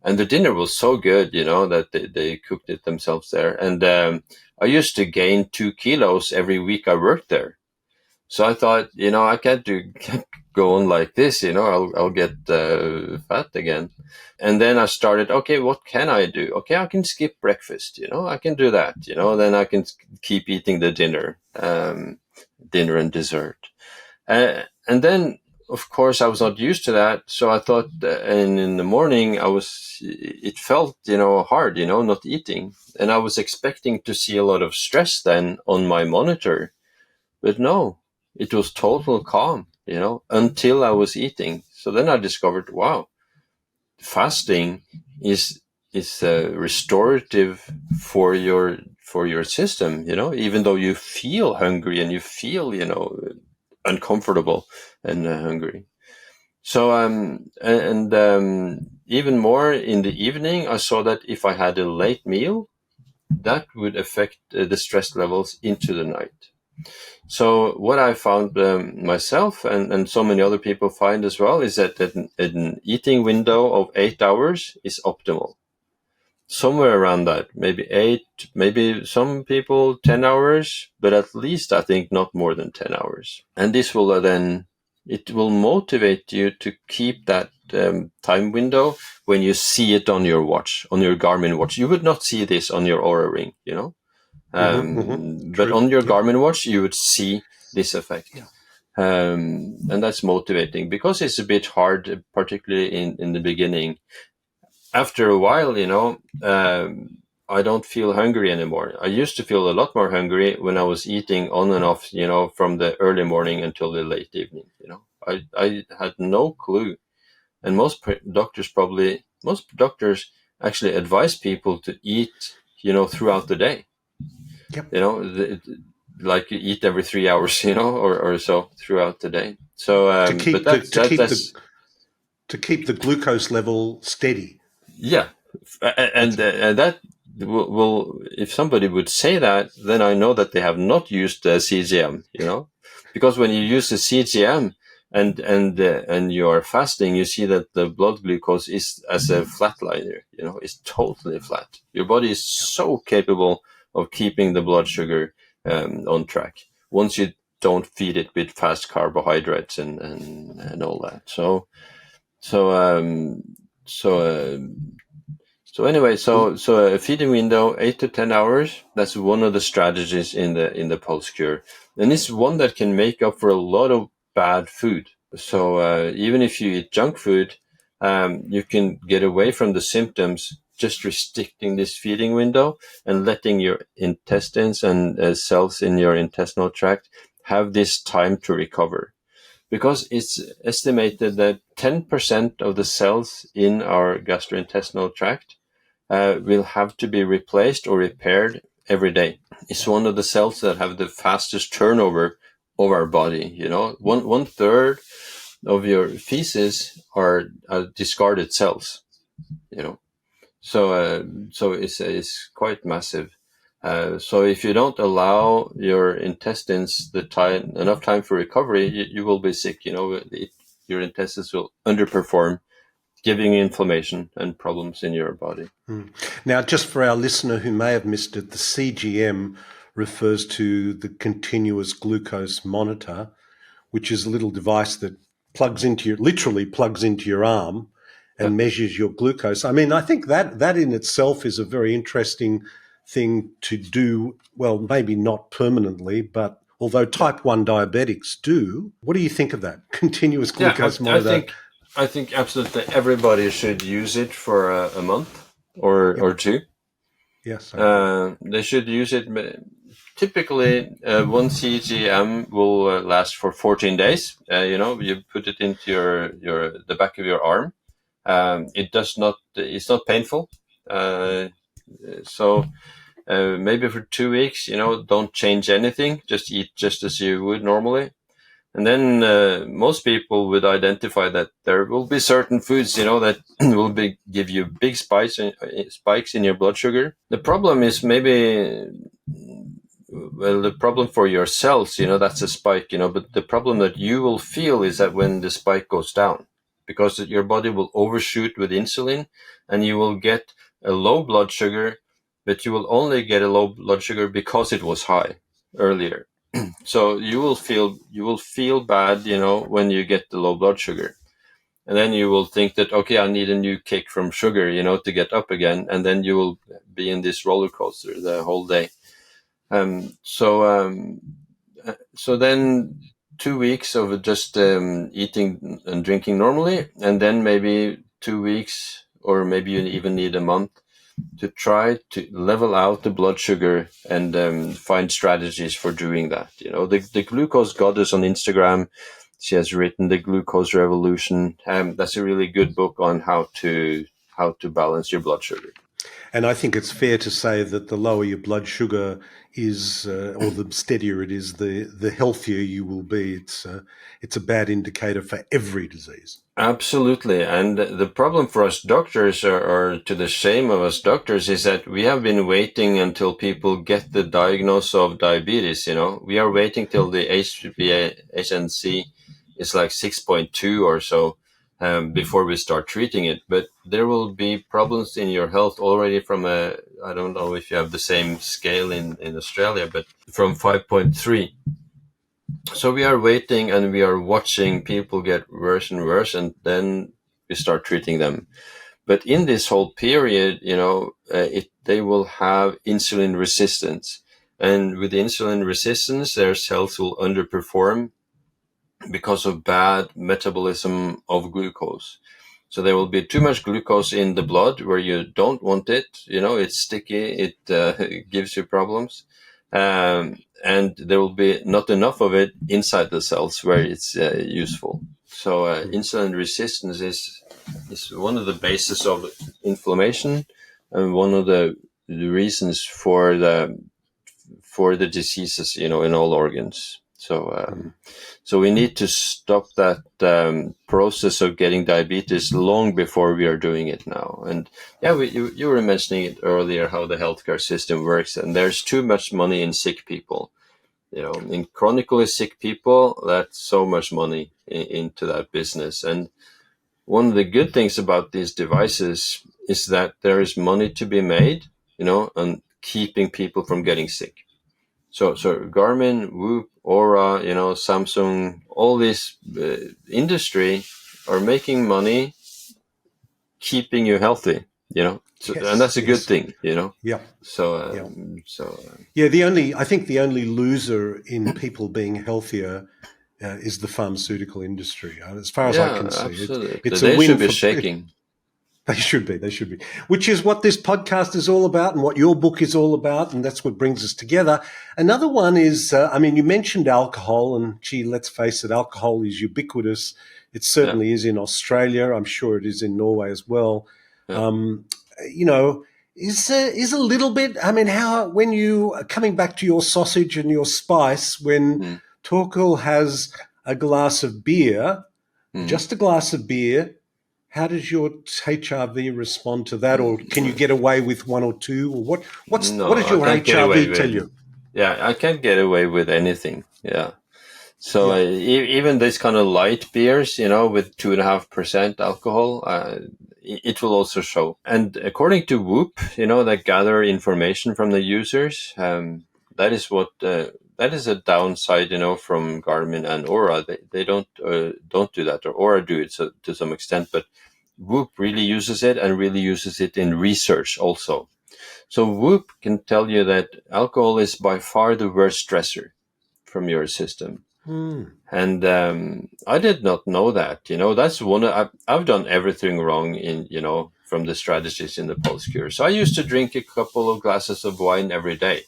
And the dinner was so good, that they cooked it themselves there. And I used to gain 2 kilos every week I worked there. So I thought, I can't go on like this, I'll get fat again. And then I started, okay, what can I do? Okay, I can skip breakfast, I can do that, then I can keep eating the dinner and dessert. And then, of course, I was not used to that. So I thought, and in the morning, it felt, hard, not eating. And I was expecting to see a lot of stress then on my monitor. But no, it was total calm, until I was eating. So then I discovered, wow, fasting is restorative for your system, even though you feel hungry and you feel, uncomfortable and hungry. So even more in the evening, I saw that if I had a late meal, that would affect the stress levels into the night. So what I found myself and so many other people find as well is that an eating window of 8 hours is optimal. Somewhere around that, maybe 8, maybe some people 10 hours, but at least I think not more than 10 hours. And this will it will motivate you to keep that time window when you see it on your watch, on your Garmin watch. You would not see this on your Oura ring, but on your Garmin watch, you would see this effect. Yeah. And that's motivating because it's a bit hard, particularly in the beginning. After a while, I don't feel hungry anymore. I used to feel a lot more hungry when I was eating on and off, from the early morning until the late evening. I had no clue. And most doctors actually advise people to eat, throughout the day. Yep. Like you eat every 3 hours, or so throughout the day. So to keep the glucose level steady. Yeah, and that will if somebody would say that, then I know that they have not used the CGM, because when you use the CGM and you are fasting, you see that the blood glucose is as a flatliner, it's totally flat. Your body is so capable of keeping the blood sugar on track once you don't feed it with fast carbohydrates and all that. So anyway, a feeding window 8 to 10 hours. That's one of the strategies in the post cure, and it's one that can make up for a lot of bad food. So even if you eat junk food, you can get away from the symptoms just restricting this feeding window and letting your intestines and cells in your intestinal tract have this time to recover. Because it's estimated that 10% of the cells in our gastrointestinal tract will have to be replaced or repaired every day. It's one of the cells that have the fastest turnover of our body. One third of your feces are discarded cells, you know. So it's quite massive. So if you don't allow your intestines enough time for recovery, you will be sick. Your intestines will underperform, giving you inflammation and problems in your body. Now, just for our listener who may have missed it, the CGM refers to the continuous glucose monitor, which is a little device that literally plugs into your arm and Yeah. measures your glucose. I mean, I think that in itself is a very interesting thing to do. Well, maybe not permanently, but although type 1 diabetics do. What do you think of that? Continuous Yeah, glucose I monitor. think absolutely everybody should use it for a month Yep. or two. Yes, I agree. They should use it. Typically, one CGM will last for 14 days. You put it into the back of your arm. It's not painful. Uh, so maybe for 2 weeks, don't change anything. Just eat just as you would normally. And then most people would identify that there will be certain foods, that will give you big spikes in your blood sugar. The problem is the problem for your cells, that's a spike, but the problem that you will feel is that when the spike goes down, because your body will overshoot with insulin and you will get a low blood sugar, but you will only get a low blood sugar because it was high earlier. So you will feel bad, when you get the low blood sugar. And then you will think that, okay, I need a new kick from sugar, to get up again. And then you will be in this roller coaster the whole day. So then 2 weeks of just eating and drinking normally, and then maybe 2 weeks, or maybe you even need a month to try to level out the blood sugar and find strategies for doing that. The glucose goddess on Instagram, she has written The Glucose Revolution. That's a really good book on how to balance your blood sugar. And I think it's fair to say that the lower your blood sugar is, or the steadier it is, the healthier you will be. It's a bad indicator for every disease. Absolutely. And the problem for us doctors, or to the shame of us doctors, is that we have been waiting until people get the diagnosis of diabetes. We are waiting till the HbA1c is like 6.2 or so before we start treating it. But there will be problems in your health already from I don't know if you have the same scale in Australia, but from 5.3. So we are waiting and we are watching people get worse and worse, and then we start treating them. But in this whole period, they will have insulin resistance. And with insulin resistance, their cells will underperform because of bad metabolism of glucose. So there will be too much glucose in the blood where you don't want it. It's sticky. It gives you problems. And there will be not enough of it inside the cells where it's useful. So insulin resistance is one of the bases of inflammation, and one of the reasons for the diseases, in all organs. So we need to stop that process of getting diabetes long before we are doing it now. And yeah, you were mentioning it earlier, how the healthcare system works, and there's too much money in sick people. In chronically sick people, that's so much money into that business. And one of the good things about these devices is that there is money to be made, on keeping people from getting sick. So Garmin, Whoop, Aura, Samsung, all this industry are making money keeping you healthy, and that's a good thing, Yeah. So, I think the only loser in people being healthier is the pharmaceutical industry. As far as I yeah, can see, absolutely. it's a They win should be for shaking. They should be. They should be. Which is what this podcast is all about, and what your book is all about, and that's what brings us together. Another one is, you mentioned alcohol, and gee, let's face it, alcohol is ubiquitous. It certainly is in Australia. I'm sure it is in Norway as well. Yeah. Is a little bit. How when you coming back to your sausage and your spice, when Torkil has a glass of beer, just a glass of beer, how does your HRV respond to that? Or can you get away with one or two? Or what No, does I your can't get away HRV tell with. you? Yeah, I can't get away with anything. Yeah. So Yeah. even this kind of light beers, with 2.5% alcohol, it will also show. And according to Whoop, that gather information from the users, that is that is a downside, from Garmin and Aura. They don't do that, or Aura do it to some extent, but Whoop really uses it and really uses it in research also. So Whoop can tell you that alcohol is by far the worst stressor from your system. And I did not know that. That's I've done everything wrong from the strategies in the pulse cure. So I used to drink a couple of glasses of wine every day.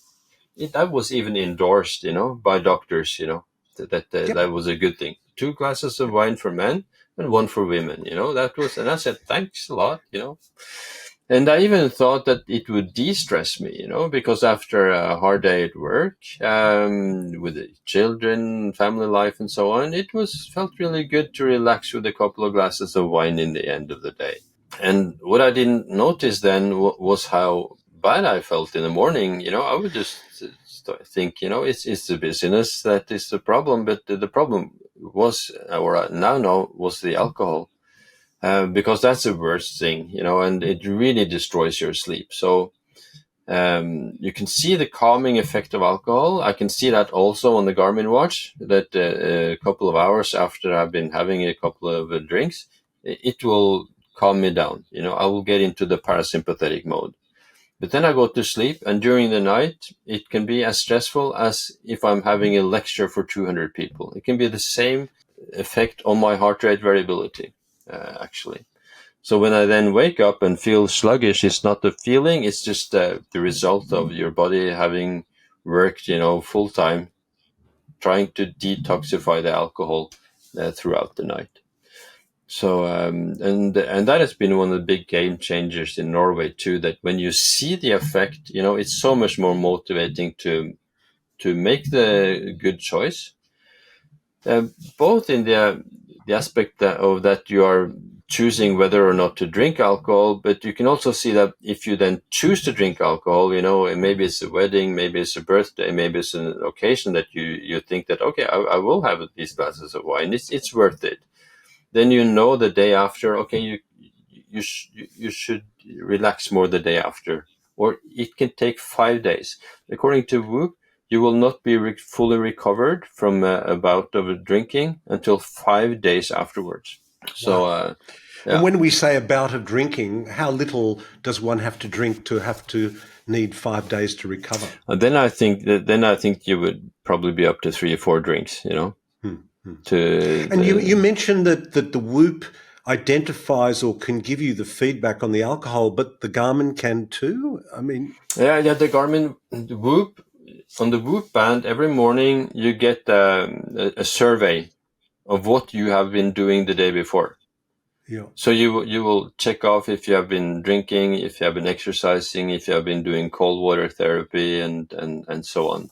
That was even endorsed, by doctors. That was a good thing. 2 glasses of wine for men and 1 for women. And I said thanks a lot. And I even thought that it would de-stress me, because after a hard day at work, with the children, family life, and so on, felt really good to relax with a couple of glasses of wine in the end of the day. And what I didn't notice then was how bad I felt in the morning. I would just think, it's the busyness that is the problem, but the problem was, or I now know, was the alcohol. Because that's the worst thing, and it really destroys your sleep. So you can see the calming effect of alcohol. I can see that also on the Garmin watch, that a couple of hours after I've been having a couple of drinks, it will calm me down. I will get into the parasympathetic mode. But then I go to sleep, and during the night, it can be as stressful as if I'm having a lecture for 200 people. It can be the same effect on my heart rate variability. Actually. So when I then wake up and feel sluggish, it's not the feeling, it's just the result of your body having worked, full time, trying to detoxify the alcohol throughout the night. So, and that has been one of the big game changers in Norway too, that when you see the effect, it's so much more motivating to make the good choice. Both in the aspect of that you are choosing whether or not to drink alcohol, but you can also see that if you then choose to drink alcohol, maybe it's a wedding, maybe it's a birthday, maybe it's an occasion that you think that, okay, I will have these glasses of wine. It's worth it. Then the day after, okay, you should relax more the day after, or it can take 5 days. According to Whoop, you will not be fully recovered from a bout of drinking until 5 days afterwards. So, Wow. And when we say a bout of drinking, how little does one have to drink to need 5 days to recover? Then I think you would probably be up to 3 or 4 drinks. You mentioned that the Whoop identifies or can give you the feedback on the alcohol, but the Garmin can too? I mean... Yeah, the Garmin Whoop, on the Whoop band, every morning you get a survey of what you have been doing the day before. Yeah. So you will check off if you have been drinking, if you have been exercising, if you have been doing cold water therapy, and so on.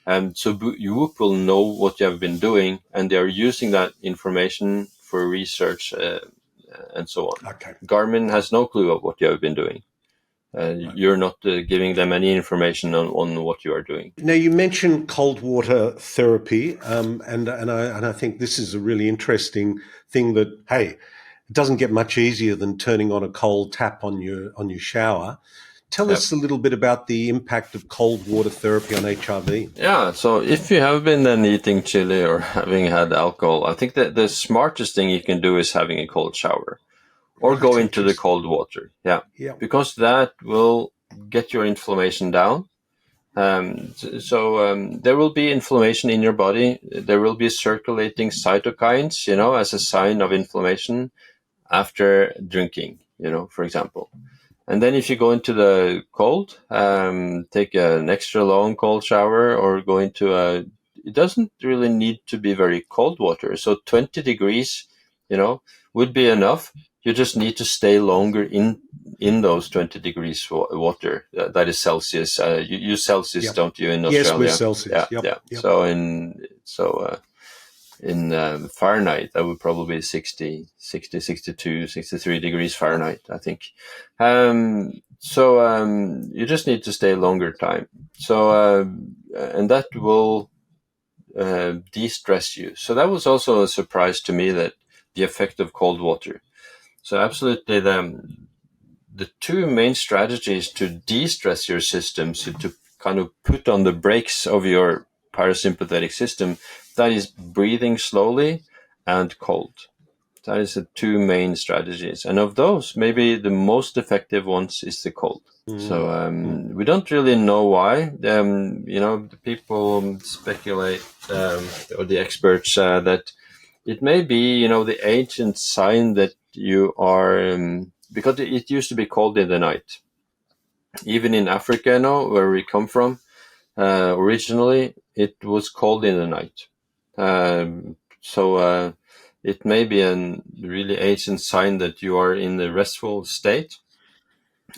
And so Whoop will know what you have been doing, and they are using that information for research and so on. Okay. Garmin has no clue of what you have been doing. Right. You're not giving them any information on what you are doing. Now, you mentioned cold water therapy, and I think this is a really interesting thing that, hey, it doesn't get much easier than turning on a cold tap on your shower. Tell us a little bit about the impact of cold water therapy on HRV. Yeah, so if you have been then eating chili or having had alcohol, I think that the smartest thing you can do is having a cold shower or go into the cold water. Yeah, because that will get your inflammation down. There will be inflammation in your body. There will be circulating cytokines, as a sign of inflammation after drinking, for example. And then if you go into the cold, take an extra long cold shower or go into it doesn't really need to be very cold water. So 20 degrees, would be enough. You just need to stay longer in those 20 degrees water. That is Celsius. You use Celsius, don't you, in Australia? Yes, we're Celsius. Yeah. Fahrenheit, that would probably be 62, 63 degrees Fahrenheit, I think. You just need to stay longer time. And that will de-stress you. So that was also a surprise to me, that the effect of cold water. So absolutely, the two main strategies to de-stress your system, so to kind of put on the brakes of your parasympathetic system, that is breathing slowly and cold. That is the two main strategies. And of those, maybe the most effective ones is the cold. So we don't really know why. The people speculate, or the experts, that it may be, the ancient sign that you are, because it used to be cold in the night. Even in Africa now, where we come from, originally, it was cold in the night. It may be a really ancient sign that you are in the restful state.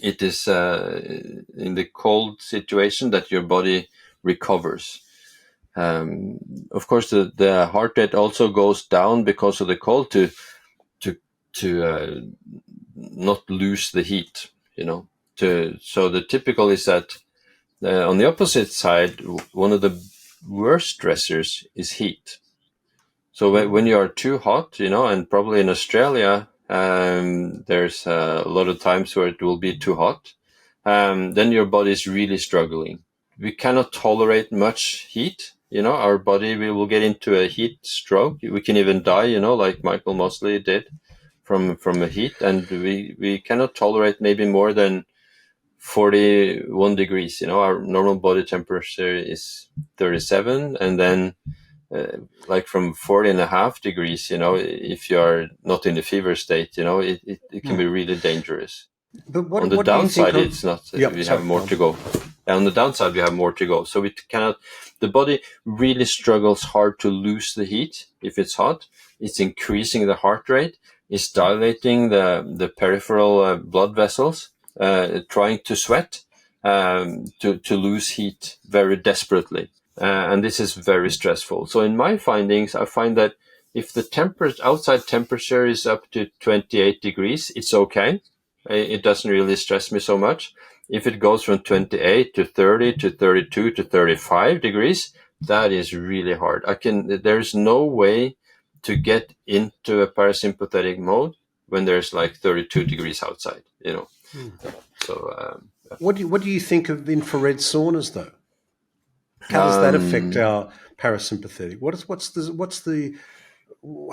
It is in the cold situation that your body recovers. Of course, the heart rate also goes down because of the cold to not lose the heat. So the typical is that on the opposite side, one of the worst stressors is heat. So when you are too hot, and probably in Australia, there's a lot of times where it will be too hot, then your body is really struggling. We cannot tolerate much heat. Our body, we will get into a heat stroke. We can even die, like Michael Mosley did from the heat. And we cannot tolerate maybe more than 41 degrees. Our normal body temperature is 37, and then like from 40.5 degrees, if you are not in the fever state, it can be really dangerous. But On the what do you think downside, of? it's not. Yep, We sorry, have more to go. On the downside, we have more to go. So it cannot. The body really struggles hard to lose the heat if it's hot. It's increasing the heart rate. It's dilating the peripheral blood vessels, trying to sweat, to lose heat very desperately. And this is very stressful. So in my findings, I find that if the outside temperature is up to 28 degrees, it's okay. It doesn't really stress me so much. If it goes from 28 to 30 to 32 to 35 degrees, that is really hard. There's no way to get into a parasympathetic mode when there's like 32 degrees outside, So, what do you think of infrared saunas, though? How does that affect our parasympathetic?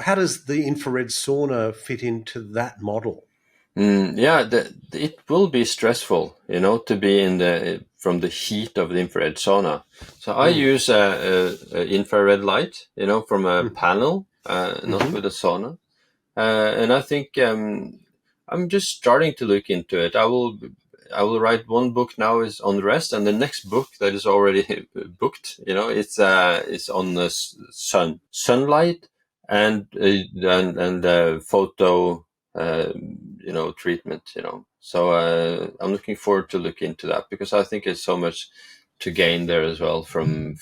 How does the infrared sauna fit into that model? It will be stressful, to be from the heat of the infrared sauna. So I use a infrared light, from a panel, not with a sauna. And I think I'm just starting to look into it. I will write one book now is on rest, and the next book that is already booked, it's on the sunlight and photo, treatment, So I'm looking forward to look into that, because I think there's so much to gain there as well from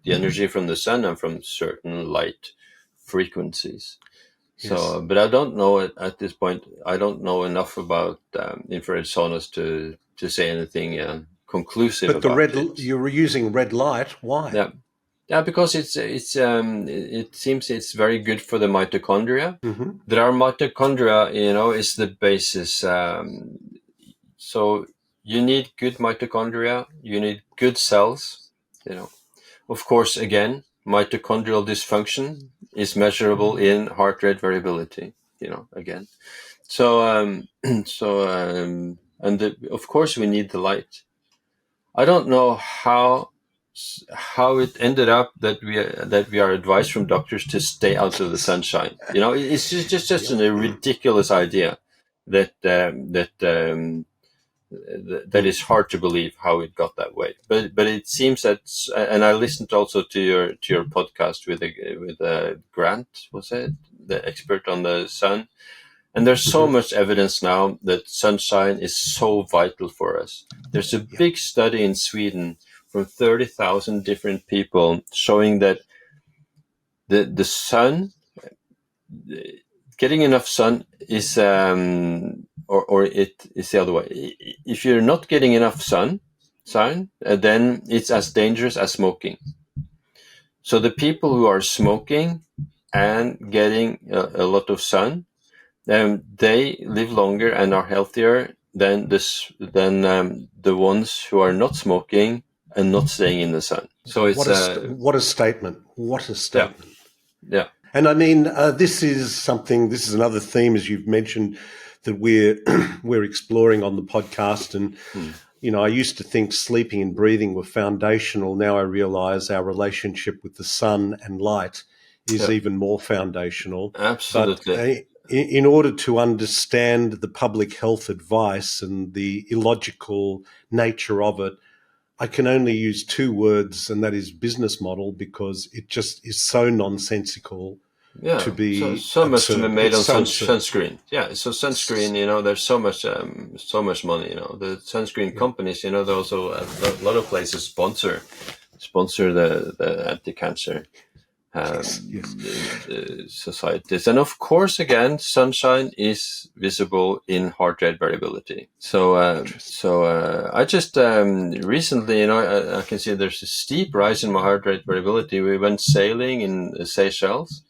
the energy from the sun and from certain light frequencies. Yes. So, but I don't know at this point. I don't know enough about infrared saunas to say anything conclusive But about it. you're using red light. Why? Yeah, because it seems it's very good for the mitochondria. Mm-hmm. There are mitochondria, is the basis. So you need good mitochondria. You need good cells. Of course, again, mitochondrial dysfunction is measurable in heart rate variability. Again. So of course we need the light. I don't know how it ended up that we are advised from doctors to stay out of the sunshine. It's just a ridiculous idea that is hard to believe how it got that way. But it seems that, and I listened also to your podcast with Grant, was it, the expert on the sun. And there's so much evidence now that sunshine is so vital for us. There's a big study in Sweden from 30,000 different people showing that the sun, getting enough sun is or it is the other way. If you're not getting enough sun, then it's as dangerous as smoking. So the people who are smoking and getting a lot of sun, they live longer and are healthier than the ones who are not smoking and not staying in the sun. So it's what a statement! What a statement! Yeah. And I mean, this is another theme, as you've mentioned, that we're exploring on the podcast. And I used to think sleeping and breathing were foundational. Now I realize our relationship with the sun and light is even more foundational. Absolutely. But in order to understand the public health advice and the illogical nature of it, I can only use two words, and that is business model, because it just is so nonsensical to be so much to be made on sunscreen. Yeah, so sunscreen, there's so much money. The sunscreen companies, they also a lot of places sponsor the anti-cancer societies, and of course, again, sunshine is visible in heart rate variability. So I just recently, I can see there's a steep rise in my heart rate variability. We went sailing in Seychelles,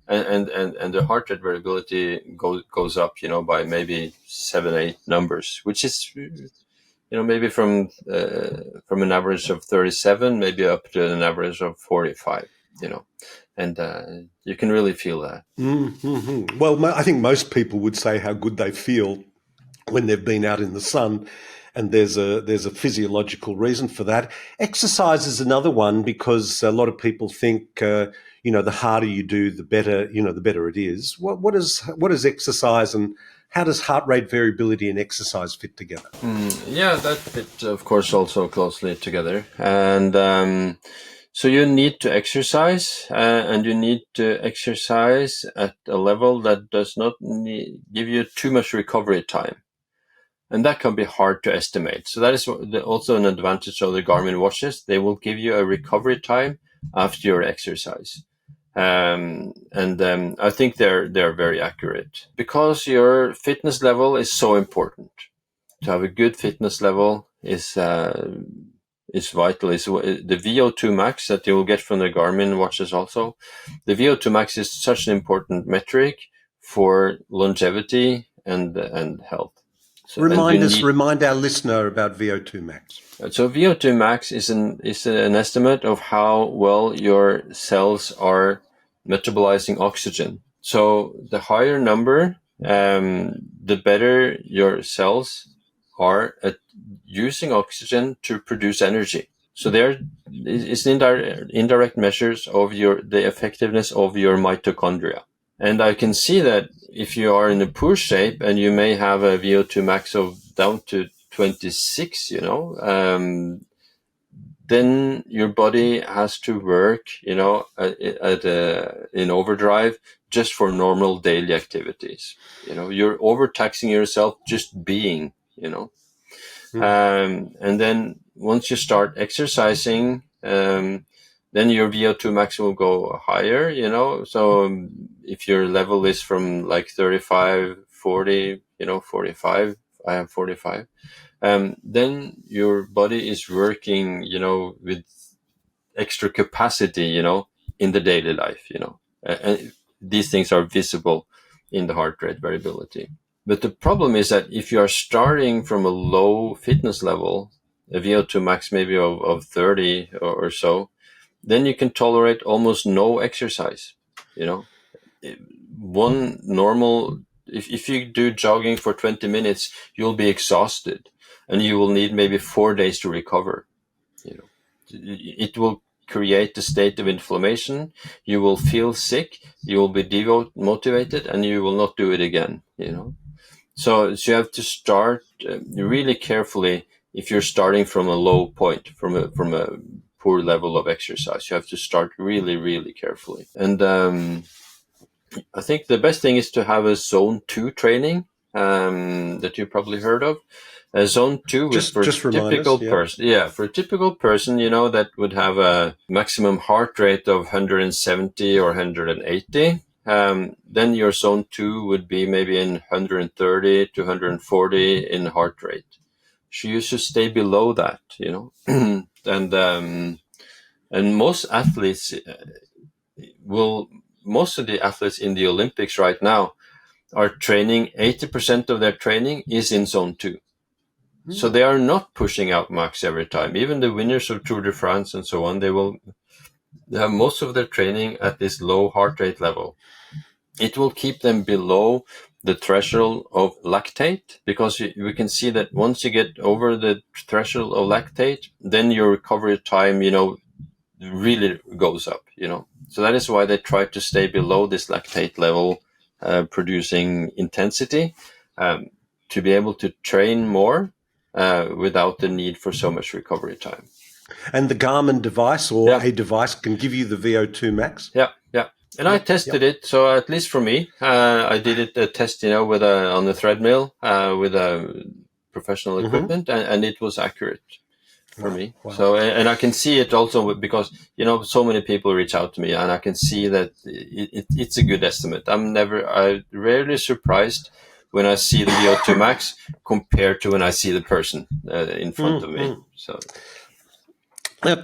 and the heart rate variability goes up, by maybe 7-8 numbers, which is maybe from an average of 37, maybe up to an average of 45. And you can really feel that. Mm-hmm. Well, I think most people would say how good they feel when they've been out in the sun, and there's a physiological reason for that. Exercise is another one, because a lot of people think the harder you do, the better it is. What is exercise, and how does heart rate variability and exercise fit together? Yeah, that fit, of course, also closely together. And so you need to exercise, and you need to exercise at a level that does not give you too much recovery time. And that can be hard to estimate. So that is also an advantage of the Garmin watches. They will give you a recovery time after your exercise. And I think they're very accurate, because your fitness level is so important. To have a good fitness level is vital. Is the VO2 max that you will get from the Garmin watches also. The VO2 max is such an important metric for longevity and health. So, remind our listener about VO2 max. So VO2 max is an estimate of how well your cells are metabolizing oxygen. So the higher number, the better your cells are at using oxygen to produce energy. So there is indirect measures of the effectiveness of your mitochondria. And I can see that if you are in a poor shape and you may have a VO2 max of down to 26, then your body has to work, in overdrive just for normal daily activities. You're overtaxing yourself just being, and then once you start exercising, then your VO2 max will go higher, so if your level is from like 35, 40, 45, I have 45, then your body is working, with extra capacity, in the daily life, and these things are visible in the heart rate variability. But the problem is that if you are starting from a low fitness level, a VO2 max maybe of 30 or so, then you can tolerate almost no exercise. One normal, if you do jogging for 20 minutes, you'll be exhausted, and you will need maybe 4 days to recover. It will create a state of inflammation. You will feel sick. You will be demotivated, and you will not do it again. So you have to start really carefully. If you're starting from a low point, from a poor level of exercise, you have to start really, really carefully. And I think the best thing is to have a zone 2 training. that you probably heard of. Zone 2 is for a Just remind us. typical Yeah. person. Yeah, for a typical person, that would have a maximum heart rate of 170 or 180. Then your zone 2 would be maybe in 130 to 140 in heart rate. So you should stay below that, and most athletes most of the athletes in the Olympics right now are training. 80% of their training is in zone 2. So they are not pushing out max every time. Even the winners of Tour de France and so on, they have most of their training at this low heart rate level. It will keep them below the threshold of lactate, because we can see that once you get over the threshold of lactate, then your recovery time, really goes up, So that is why they try to stay below this lactate level, producing intensity, to be able to train more without the need for so much recovery time. And the Garmin device or a device can give you the VO2 max? Yeah. And I tested it. So at least for me, I did it a test, on the treadmill, with a professional equipment, and it was accurate for me. Wow. So, and I can see it also because, so many people reach out to me, and I can see that it's a good estimate. I'm rarely surprised when I see the VO2 max compared to when I see the person in front of me. So I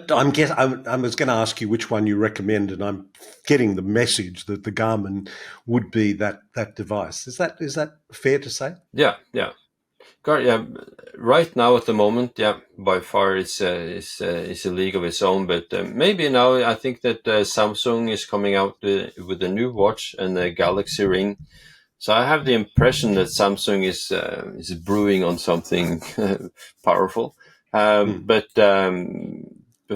was going to ask you which one you recommend, and I'm getting the message that the Garmin would be that device. Is that fair to say? Yeah. Right now at the moment, by far it's a league of its own. But maybe now I think that Samsung is coming out with a new watch and a Galaxy Ring. So I have the impression that Samsung is brewing on something powerful. But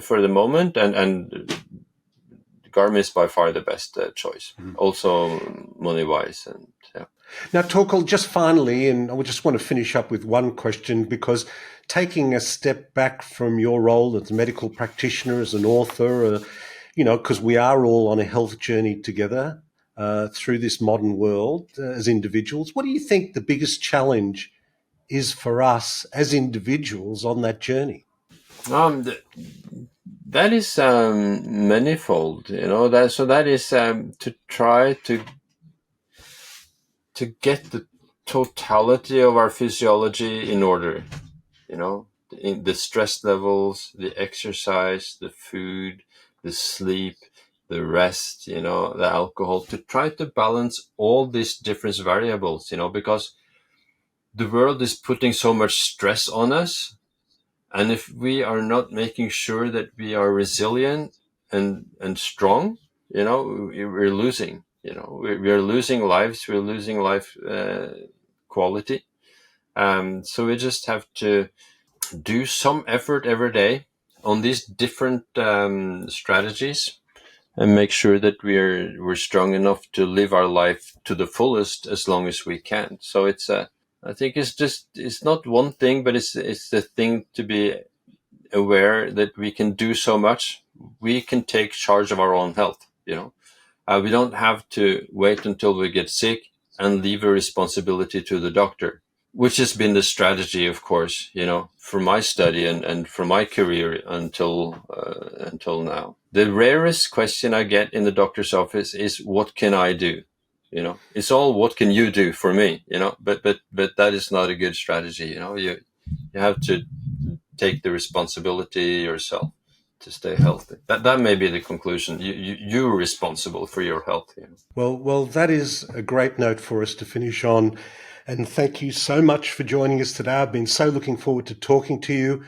for the moment, and Garmin is by far the best choice. Also money wise, and yeah. Now, Torkil, just finally, and I just want to finish up with one question, because taking a step back from your role as a medical practitioner, as an author, because we are all on a health journey together through this modern world as individuals, what do you think the biggest challenge is for us as individuals on that journey? That is manifold, that is to try to get the totality of our physiology in order, in the stress levels, the exercise, the food, the sleep, the rest, the alcohol, to try to balance all these different variables, because the world is putting so much stress on us. And if we are not making sure that we are resilient and strong, we're losing. We're losing lives. We're losing life quality. So we just have to do some effort every day on these different strategies, and make sure that we're strong enough to live our life to the fullest as long as we can. So I think it's not one thing, but it's the thing to be aware that we can do so much. We can take charge of our own health. We don't have to wait until we get sick and leave a responsibility to the doctor, which has been the strategy, of course, for my study and for my career until now. The rarest question I get in the doctor's office is, what can I do? It's all, what can you do for me? But that is not a good strategy. You have to take the responsibility yourself to stay healthy. That may be the conclusion. You're responsible for your health. Well, that is a great note for us to finish on. And thank you so much for joining us today. I've been so looking forward to talking to you.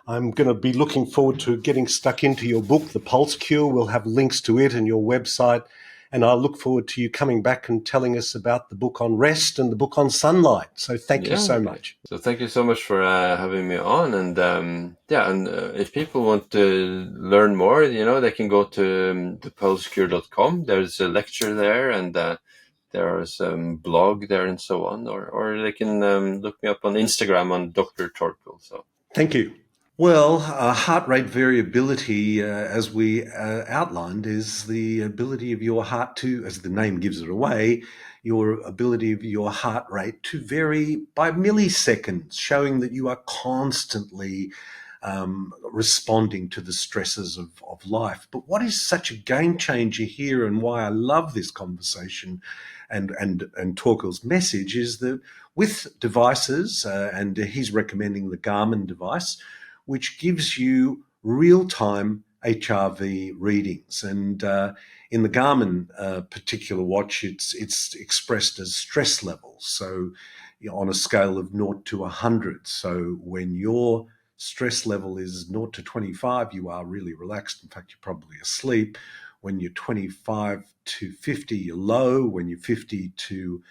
I'm going to be looking forward to getting stuck into your book, The Pulse Cure. We'll have links to it and your website. And I look forward to you coming back and telling us about the book on rest and the book on sunlight. So thank you so much. So thank you so much for having me on. And if people want to learn more, they can go to thepulsecure.com. There's a lecture there, and there is some blog there and so on. Or they can look me up on Instagram on Dr. Torkil. So thank you. Well, heart rate variability, as we outlined, is the ability of your heart to, as the name gives it away, your ability of your heart rate to vary by milliseconds, showing that you are constantly responding to the stresses of life. But what is such a game changer here, and why I love this conversation and Torkil's message, is that with devices, and he's recommending the Garmin device, which gives you real-time HRV readings. And in the Garmin particular watch, it's expressed as stress levels. So on a scale of 0 to 100. So when your stress level is 0 to 25, you are really relaxed. In fact, you're probably asleep. When you're 25 to 50, you're low. When you're 50 to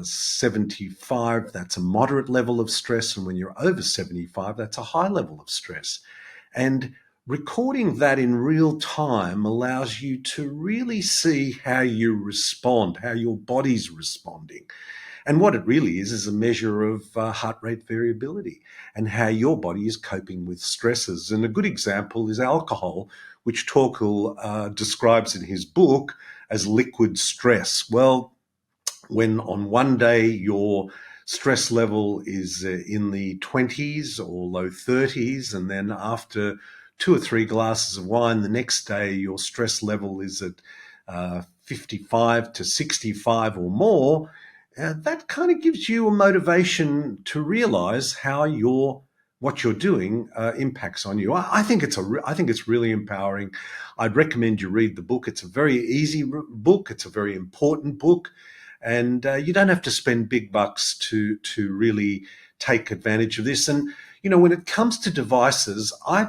75, that's a moderate level of stress. And when you're over 75, that's a high level of stress. And recording that in real time allows you to really see how you respond, how your body's responding. And what it really is a measure of heart rate variability and how your body is coping with stresses. And a good example is alcohol, which Torkil describes in his book as liquid stress. Well, when on one day your stress level is in the 20s or low 30s, and then after 2 or 3 glasses of wine the next day your stress level is at 55 to 65 or more, that kind of gives you a motivation to realize how what you're doing impacts on you. I think it's really empowering. I'd recommend you read the book. It's a very easy book. It's a very important book. And you don't have to spend big bucks to really take advantage of this. And, when it comes to devices, I've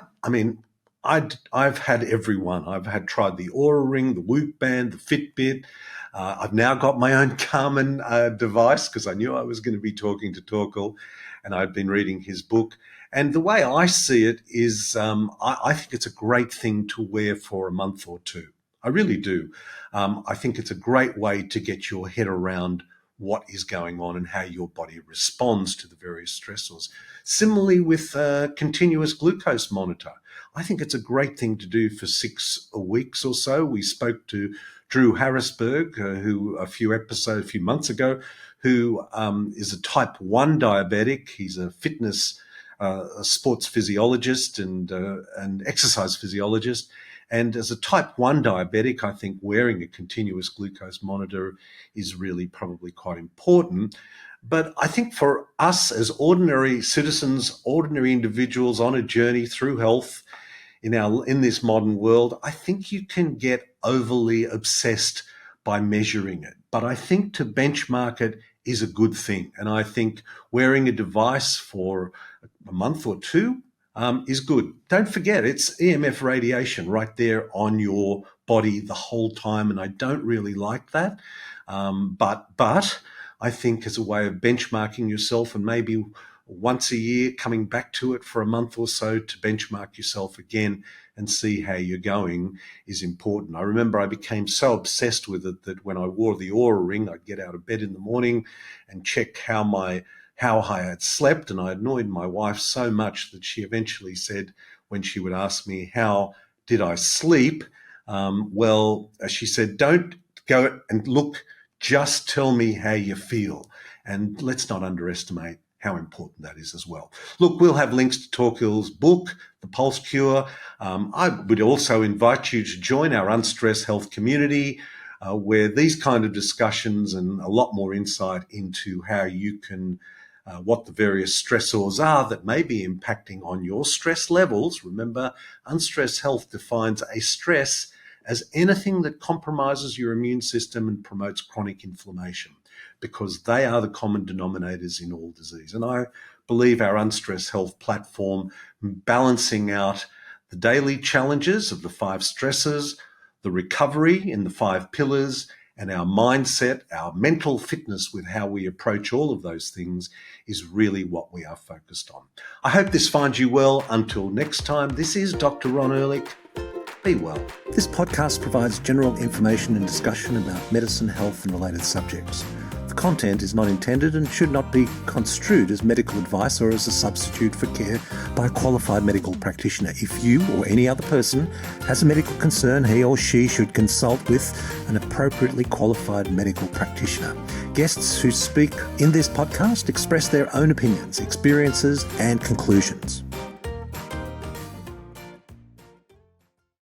had every one. I've tried the Oura Ring, the Whoop Band, the Fitbit. I've now got my own Garmin device because I knew I was going to be talking to Torkil, and I'd been reading his book. And the way I see it is I think it's a great thing to wear for a month or two. I really do. I think it's a great way to get your head around what is going on and how your body responds to the various stressors. Similarly with a continuous glucose monitor. I think it's a great thing to do for 6 weeks or so. We spoke to Drew Harrisberg, who a few months ago, who is a type 1 diabetic. He's a fitness a sports physiologist and exercise physiologist. And as a type 1 diabetic, I think wearing a continuous glucose monitor is really probably quite important. But I think for us as ordinary citizens, ordinary individuals on a journey through health in this modern world, I think you can get overly obsessed by measuring it. But I think to benchmark it is a good thing. And I think wearing a device for a month or two is good. Don't forget, it's EMF radiation right there on your body the whole time, and I don't really like that. But I think as a way of benchmarking yourself, and maybe once a year coming back to it for a month or so to benchmark yourself again and see how you're going is important. I remember I became so obsessed with it that when I wore the Oura Ring, I'd get out of bed in the morning and check how I had slept, and I annoyed my wife so much that she eventually said, when she would ask me, how did I sleep? She said, don't go and look, just tell me how you feel. And let's not underestimate how important that is as well. Look, we'll have links to Torkil's book, The Pulse Cure. I would also invite you to join our Unstressed Health community, where these kind of discussions and a lot more insight into how you can what the various stressors are that may be impacting on your stress levels. Remember, Unstressed Health defines a stress as anything that compromises your immune system and promotes chronic inflammation, because they are the common denominators in all disease. And I believe our Unstressed Health platform, balancing out the daily challenges of the 5 stresses, the recovery in the 5 pillars, and our mindset, our mental fitness with how we approach all of those things is really what we are focused on. I hope this finds you well. Until next time, this is Dr. Ron Ehrlich. Be well. This podcast provides general information and discussion about medicine, health, and related subjects. For content is not intended and should not be construed as medical advice or as a substitute for care by a qualified medical practitioner. If you or any other person has a medical concern, he or she should consult with an appropriately qualified medical practitioner. Guests who speak in this podcast express their own opinions, experiences, and conclusions.